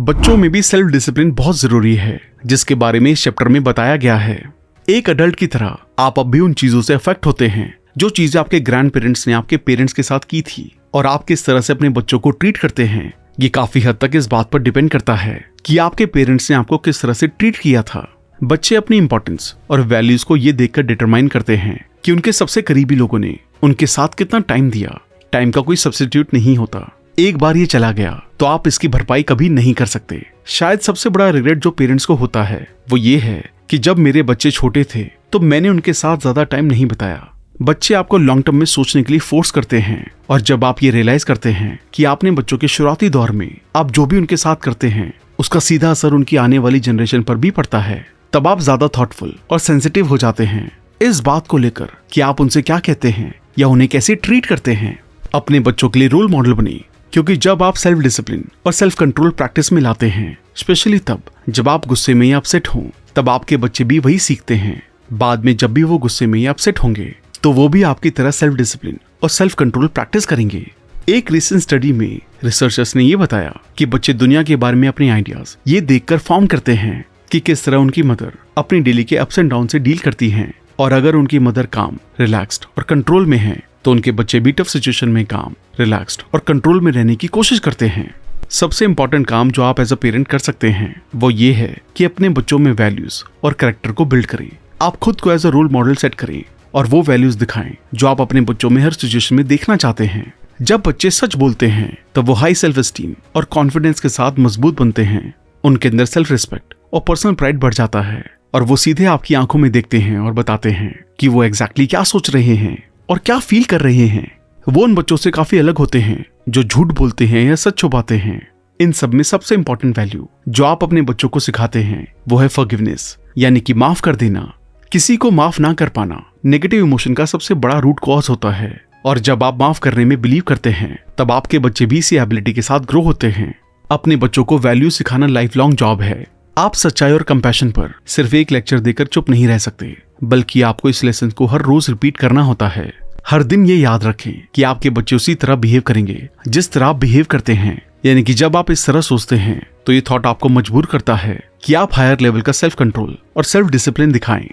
बच्चों में भी सेल्फ डिसिप्लिन बहुत जरूरी है, जिसके बारे में इस चैप्टर में बताया गया है। एक अडल्ट की तरह आप अब भी उन चीजों से अफेक्ट होते हैं जो चीजें आपके ग्रैंड पेरेंट्स ने आपके पेरेंट्स के साथ की थी, और आप किस तरह से अपने बच्चों को ट्रीट करते हैं ये काफी हद तक इस बात पर डिपेंड करता है कि आपके पेरेंट्स ने आपको किस तरह से ट्रीट किया था। बच्चे अपनी इंपॉर्टेंस और वैल्यूज को ये देखकर डिटरमाइन करते हैं कि उनके सबसे करीबी लोगों ने उनके साथ कितना टाइम दिया। टाइम का कोई सब्स्टिट्यूट नहीं होता। एक बार ये चला गया तो आप इसकी भरपाई कभी नहीं कर सकते। शायद सबसे बड़ा रिग्रेट जो पेरेंट्स को होता है वो ये है कि जब मेरे बच्चे छोटे थे तो मैंने उनके साथ ज्यादा टाइम नहीं बिताया। बच्चे आपको लॉन्ग टर्म में सोचने के लिए फोर्स करते हैं, और जब आप ये रियलाइज करते हैं कि आपने बच्चों के शुरुआती दौर में आप जो भी उनके साथ करते हैं उसका सीधा असर उनकी आने वाली जनरेशन पर भी पड़ता है, तब आप ज्यादा थॉटफुल और सेंसिटिव हो जाते हैं इस बात को लेकर कि आप उनसे क्या कहते हैं या उन्हें कैसे ट्रीट करते हैं। अपने बच्चों के लिए रोल मॉडल बने, क्योंकि जब आप सेल्फ डिसिप्लिन और सेल्फ कंट्रोल प्रैक्टिस में लाते हैं, स्पेशली तब जब आप गुस्से में या अपसेट हों, तब आपके बच्चे भी वही सीखते हैं। बाद में जब भी वो गुस्से में या अपसेट होंगे तो वो भी आपकी तरह सेल्फ डिसिप्लिन और सेल्फ कंट्रोल प्रैक्टिस करेंगे। एक रिसेंट स्टडी में रिसर्चर्स ने ये बताया कि बच्चे दुनिया के बारे में अपने आइडियाज ये देखकर फॉर्म करते हैं कि किस तरह उनकी मदर अपनी डेली के अप्स एंड डाउन से डील करती हैं, और अगर उनकी मदर काम, रिलैक्स्ड और कंट्रोल में है तो उनके बच्चे भी टफ सिचुएशन में काम, रिलैक्स्ड और कंट्रोल में रहने की कोशिश करते हैं। सबसे इंपॉर्टेंट काम जो आप एज अ पेरेंट कर सकते हैं वो ये है कि अपने बच्चों में वैल्यूज और कैरेक्टर को बिल्ड करें। आप खुद को as a role model set करें और वो वैल्यूज दिखाएं जो आप अपने बच्चों में हर सिचुएशन में देखना चाहते हैं। जब बच्चे सच बोलते हैं तब वो हाई सेल्फ एस्टीम और कॉन्फिडेंस के साथ मजबूत बनते हैं। उनके अंदर सेल्फ रिस्पेक्ट और पर्सनल प्राइड बढ़ जाता है, और वो सीधे आपकी आंखों में देखते हैं और बताते हैं कि वो एग्जैक्टली क्या सोच रहे हैं और क्या फील कर रहे हैं। वो उन बच्चों से काफी अलग होते हैं जो झूठ बोलते हैं या सच छुपाते हैं। इन सब में सबसे इंपॉर्टेंट वैल्यू जो आप अपने बच्चों को सिखाते हैं वो है फॉरगिवनेस, यानी कि माफ कर देना। किसी को माफ ना कर पाना नेगेटिव इमोशन का सबसे बड़ा रूट कॉज होता है, और जब आप माफ करने में बिलीव करते हैं तब आपके बच्चे भी इसी एबिलिटी के साथ ग्रो होते हैं। अपने बच्चों को वैल्यू सिखाना लाइफ लॉन्ग जॉब है। आप सच्चाई और कंपैशन पर सिर्फ एक लेक्चर देकर चुप नहीं रह सकते, बल्कि आपको इस लेसन को हर रोज रिपीट करना होता है। हर दिन ये याद रखें कि आपके बच्चे उसी तरह बिहेव करेंगे जिस तरह आप बिहेव करते हैं, यानी कि जब आप इस तरह सोचते हैं तो ये थॉट आपको मजबूर करता है कि आप हायर लेवल का सेल्फ कंट्रोल और सेल्फ डिसिप्लिन दिखाएं।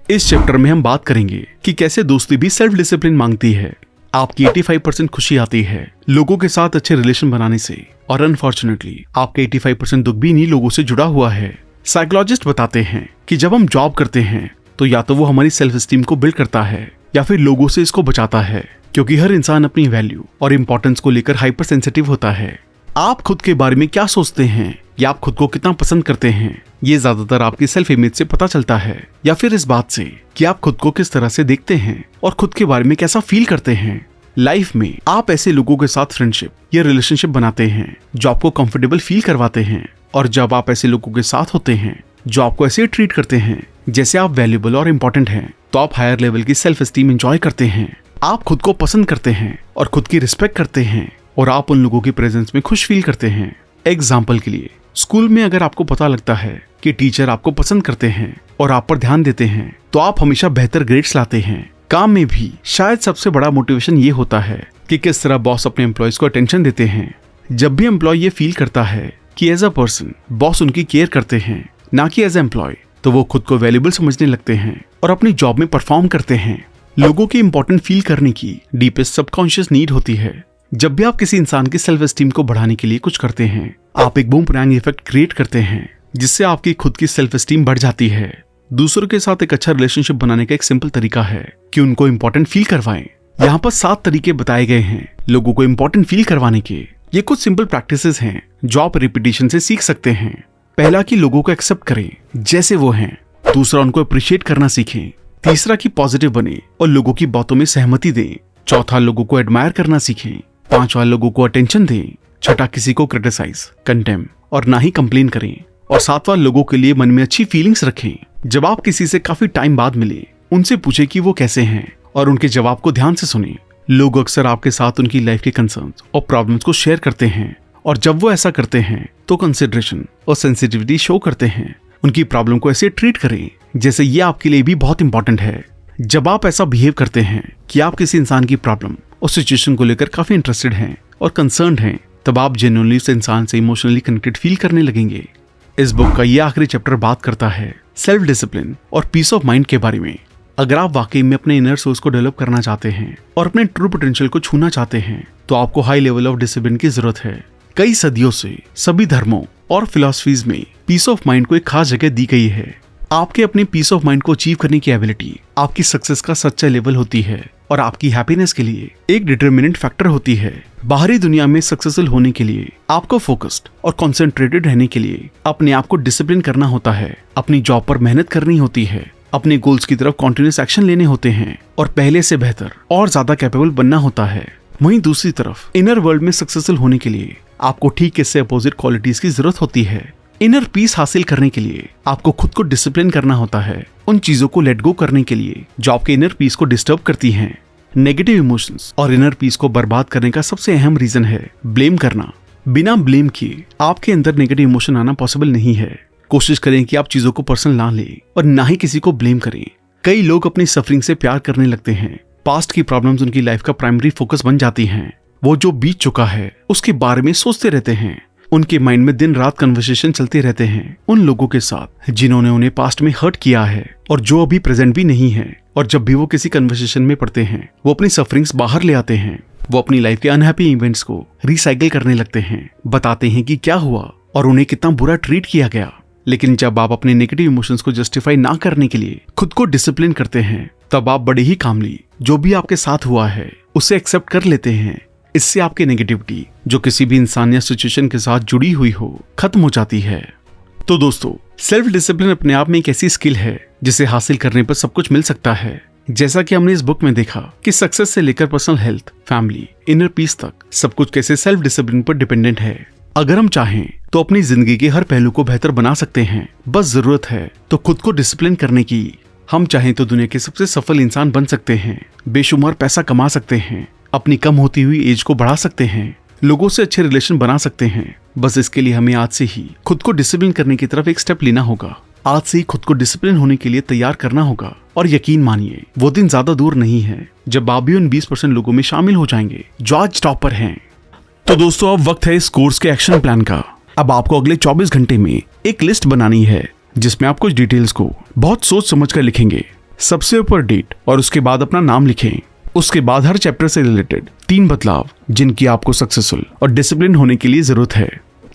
इस चैप्टर में हम बात करेंगे कि कैसे दोस्ती भी सेल्फ डिसिप्लिन मांगती है। आपकी 85% खुशी आती है लोगों के साथ अच्छे रिलेशन बनाने से, और अनफॉर्चुनेटली आपका 85% दुख भी इन्हीं लोगों से जुड़ा हुआ है। साइकोलॉजिस्ट बताते हैं कि जब हम जॉब करते हैं तो या तो वो हमारी सेल्फ एस्टीम को बिल्ड करता है या फिर लोगों से इसको बचाता है, क्योंकि हर इंसान अपनी वैल्यू और इंपॉर्टेंस को लेकर हाइपर सेंसिटिव होता है। आप खुद के बारे में क्या सोचते हैं या आप खुद को कितना पसंद करते हैं, ये ज्यादातर आपकी सेल्फ इमेज से पता चलता है, या फिर इस बात से कि आप खुद को किस तरह से देखते हैं और खुद के बारे में कैसा फील करते हैं। लाइफ में आप ऐसे लोगों के साथ फ्रेंडशिप या रिलेशनशिप बनाते हैं जो आपको कंफर्टेबल फील करवाते हैं, और जब आप ऐसे लोगों के साथ होते हैं जो आपको ऐसे ट्रीट करते हैं जैसे आप वैल्यूएबल और इम्पोर्टेंट हैं, तो आप हायर लेवल की सेल्फ एस्टीम एंजॉय करते हैं। आप खुद को पसंद करते हैं और खुद की रिस्पेक्ट करते हैं, और आप उन लोगों की प्रेजेंस में खुश फील करते हैं। एग्जाम्पल के लिए, स्कूल में अगर आपको पता लगता है कि टीचर आपको पसंद करते हैं और आप पर ध्यान देते हैं तो आप हमेशा बेहतर ग्रेड्स लाते हैं। काम में भी शायद सबसे बड़ा मोटिवेशन ये होता है कि किस तरह बॉस अपने एम्प्लॉयज को अटेंशन देते हैं। जब भी एम्प्लॉय ये फील करता है कि एज अ पर्सन बॉस उनकी केयर करते हैं ना कि एज एम्प्लॉय, तो वो खुद को वैल्यूएबल समझने लगते हैं और अपनी जॉब में परफॉर्म करते हैं। लोगों की इंपॉर्टेंट फील करने की डीपेस्ट सबकॉन्शियस नीड होती है। जब भी आप किसी इंसान की सेल्फ एस्टीम को बढ़ाने के लिए कुछ करते हैं, आप एक बूमरैंग इफेक्ट क्रिएट करते हैं, जिससे आपकी खुद की सेल्फ एस्टीम बढ़ जाती है। दूसरों के साथ एक अच्छा रिलेशनशिप बनाने का एक सिंपल तरीका है कि उनको इंपॉर्टेंट फील करवाएं। यहाँ पर 7 तरीके बताए गए हैं लोगों को इंपॉर्टेंट फील करवाने के। ये कुछ सिंपल प्रैक्टिसेस हैं जो आप रिपीटिशन से सीख सकते हैं। पहला कि लोगों को एक्सेप्ट करें जैसे वो हैं। दूसरा, उनको अप्रिशिएट करना सीखें। तीसरा कि पॉजिटिव बने और लोगों की बातों में सहमति दें। चौथा, लोगों को एडमायर करना सीखें। पांचवा, लोगों को अटेंशन दें। छठा, किसी को क्रिटिसाइज, कंडेम और ना ही कंप्लेन करें। और सातवां, लोगों के लिए मन में अच्छी फीलिंग्स रखें। जब आप किसी से काफी टाइम बाद मिले, उनसे पूछे कि वो कैसे हैं और उनके जवाब को ध्यान से सुने। लोग अक्सर आपके साथ उनकी लाइफ के कंसर्न्स और प्रॉब्लम्स को शेयर करते हैं, और जब वो ऐसा करते हैं तो कंसिडरेशन और सेंसिटिविटी शो करते हैं। उनकी प्रॉब्लम को ऐसे ट्रीट करें जैसे ये आपके लिए भी बहुत इंपॉर्टेंट है। जब आप ऐसा बिहेव करते हैं कि आप किसी इंसान की प्रॉब्लम और सिचुएशन को लेकर काफी इंटरेस्टेड हैं और कंसर्न्ड हैं, तब आप जेन्युइनली उस इंसान से इमोशनली कनेक्टेड फील करने लगेंगे। इस बुक का ये आखिरी चैप्टर बात करता है सेल्फ डिसिप्लिन और पीस ऑफ माइंड के बारे में। अगर आप वाकई में अपने इनर सोर्स को डेवलप करना चाहते हैं और अपने ट्रू पोटेंशियल को छूना चाहते हैं, तो आपको हाई लेवल ऑफ डिसिप्लिन की जरूरत है। कई सदियों से सभी धर्मों और फिलॉसफीज में पीस ऑफ माइंड को एक खास जगह दी गई है। आपके अपने पीस ऑफ माइंड को अचीव करने की एबिलिटी आपकी सक्सेस का सच्चा लेवल होती है और आपकी हैप्पीनेस के लिए एक डिटर्मिनेंट फैक्टर होती है। बाहरी दुनिया में सक्सेसफुल होने के लिए आपको फोकस्ड और कॉन्सेंट्रेटेड रहने के लिए अपने आप को डिसिप्लिन करना होता है, अपनी जॉब पर मेहनत करनी होती है, अपने गोल्स की तरफ कॉन्टिन्यूस एक्शन लेने होते हैं और पहले से बेहतर और ज्यादा कैपेबल बनना होता है। वहीं दूसरी तरफ इनर वर्ल्ड में सक्सेसफुल होने के लिए आपको ठीक इससे अपोजिट क्वालिटीज की जरूरत होती है। इनर पीस हासिल करने के लिए आपको खुद को डिसिप्लिन करना होता है, उन चीजों को लेट गो करने के लिए जो आपके इनर पीस को डिस्टर्ब करती हैं। नेगेटिव इमोशंस और इनर पीस को बर्बाद करने का सबसे अहम रीजन है ब्लेम करना। बिना ब्लेम किए आपके अंदर नेगेटिव इमोशन आना पॉसिबल नहीं है। कोशिश करें कि आप चीजों को पर्सनल ना लें और ना ही किसी को ब्लेम करें। कई लोग अपनी सफरिंग से प्यार करने लगते हैं। पास्ट की प्रॉब्लम्स उनकी लाइफ का प्राइमरी फोकस बन जाती हैं। वो जो बीत चुका है उसके बारे में सोचते रहते हैं। उनके माइंड में दिन रात कन्वर्सेशन चलते रहते हैं उन लोगों के साथ जिन्होंने उन्हें पास्ट में हर्ट किया है और जो अभी प्रेजेंट भी नहीं है। और जब भी वो किसी कन्वर्सेशन में पड़ते हैं, वो अपनी सफरिंग्स बाहर ले आते हैं। वो अपनी लाइफ के अनहैप्पी इवेंट्स को रिसाइकिल करने लगते हैं, बताते हैं कि क्या हुआ और उन्हें कितना बुरा ट्रीट किया गया। लेकिन जब आप अपने नेगेटिव इमोशंस को जस्टिफाई ना करने के लिए खुद को डिसिप्लिन करते हैं, तब आप बड़े ही कामली जो भी आपके साथ हुआ है उसे एक्सेप्ट कर लेते हैं। इससे आपकी नेगेटिविटी जो किसी भी इंसान या सिचुएशन के साथ जुड़ी हुई हो खत्म हो जाती है। तो दोस्तों, सेल्फ डिसिप्लिन अपने आप में एक ऐसी स्किल है जिसे हासिल करने पर सब कुछ मिल सकता है। जैसा कि हमने इस बुक में देखा कि सक्सेस से लेकर personal health, family, inner peace तक सब कुछ कैसे सेल्फ डिसिप्लिन पर डिपेंडेंट है। अगर हम चाहें तो अपनी जिंदगी के हर पहलू को बेहतर बना सकते हैं। बस जरूरत है तो खुद को डिसिप्लिन करने की। हम चाहें तो दुनिया के सबसे सफल इंसान बन सकते हैं, बेशुमार पैसा कमा सकते हैं, अपनी कम होती हुई एज को बढ़ा सकते हैं, लोगों से अच्छे रिलेशन बना सकते हैं। बस इसके लिए हमें आज से ही खुद को डिसिप्लिन करने की तरफ एक स्टेप लेना होगा। आज से ही खुद को डिसिप्लिन होने के लिए तैयार करना होगा। और यकीन मानिए वो दिन ज्यादा दूर नहीं है जब आप भी उन 20% लोगों में शामिल हो जाएंगे जो आज टॉपर हैं। तो दोस्तों अब वक्त है इस कोर्स के एक्शन प्लान का। अब आपको अगले 24 घंटे में एक लिस्ट बनानी है जिसमें आप कुछ डिटेल्स को बहुत सोच समझ कर लिखेंगे। सबसे ऊपर डेट और उसके बाद अपना नाम लिखें। उसके बाद हर चैप्टर से रिलेटेड 3 बदलाव जिनकी आपको सक्सेसफुल और डिसिप्लिन होने के लिए जरूरत है।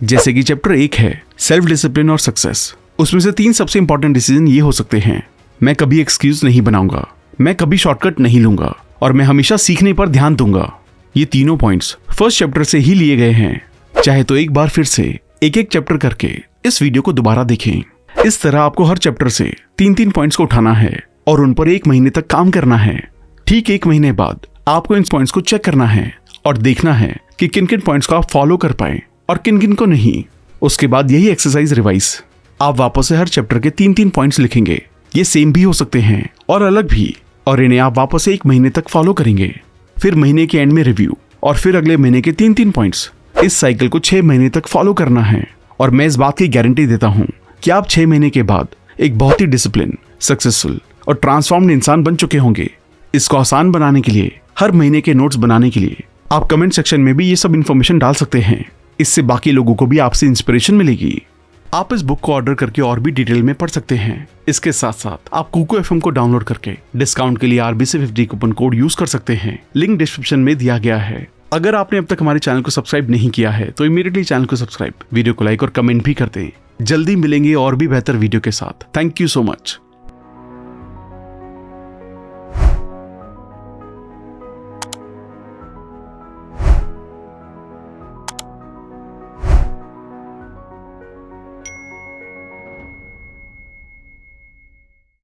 जैसे कि चैप्टर 1 है सेल्फ डिसिप्लिन और सक्सेस। उसमें से 3 सबसे इंपॉर्टेंट डिसीजन ये हो सकते हैं। मैं कभी एक्सक्यूज नहीं बनाऊंगा, मैं कभी शॉर्टकट नहीं लूंगा और मैं हमेशा सीखने पर ध्यान दूंगा। ये तीनों पॉइंट्स फर्स्ट चैप्टर से ही लिए गए हैं। चाहे तो एक बार फिर से एक एक चैप्टर करके इस वीडियो को दोबारा देखें। इस तरह आपको हर चैप्टर से 3-3 पॉइंट्स को उठाना है और उन पर 1 महीने तक काम करना है। ठीक 1 महीने बाद आपको इन पॉइंट्स को चेक करना है और देखना है कि किन किन पॉइंट्स को आप फॉलो कर पाए और किन किन को नहीं। उसके बाद यही एक्सरसाइज रिवाइज आप वापस से हर चैप्टर के 3-3 पॉइंट्स लिखेंगे। ये सेम भी हो सकते हैं और अलग भी, और इन्हें आप वापस से 1 महीने तक फॉलो करेंगे। फिर महीने के एंड में रिव्यू और फिर अगले महीने के 3-3 पॉइंट्स। इस साइकिल को 6 महीने तक फॉलो करना है और मैं इस बात की गारंटी देता हूं कि आप 6 महीने के बाद एक बहुत ही डिसिप्लिन, सक्सेसफुल और ट्रांसफॉर्म्ड इंसान बन चुके होंगे। इसको आसान बनाने के लिए, हर महीने के नोट्स बनाने के लिए आप कमेंट सेक्शन में भी ये सब इन्फॉर्मेशन डाल सकते हैं। इससे बाकी लोगों को भी आपसे इंस्पिरेशन मिलेगी। आप इस बुक को ऑर्डर करके और भी डिटेल में पढ़ सकते हैं। इसके साथ साथ आप कुकू एफएम को डाउनलोड करके डिस्काउंट के लिए RBC50 कूपन कोड यूज कर सकते हैं। लिंक डिस्क्रिप्शन में दिया गया है। अगर आपने अब तक हमारे चैनल को सब्सक्राइब नहीं किया है तो इमीडिएटली चैनल को सब्सक्राइब, वीडियो को लाइक और कमेंट भी कर दें। जल्दी मिलेंगे और भी बेहतर वीडियो के साथ। Thank you so much.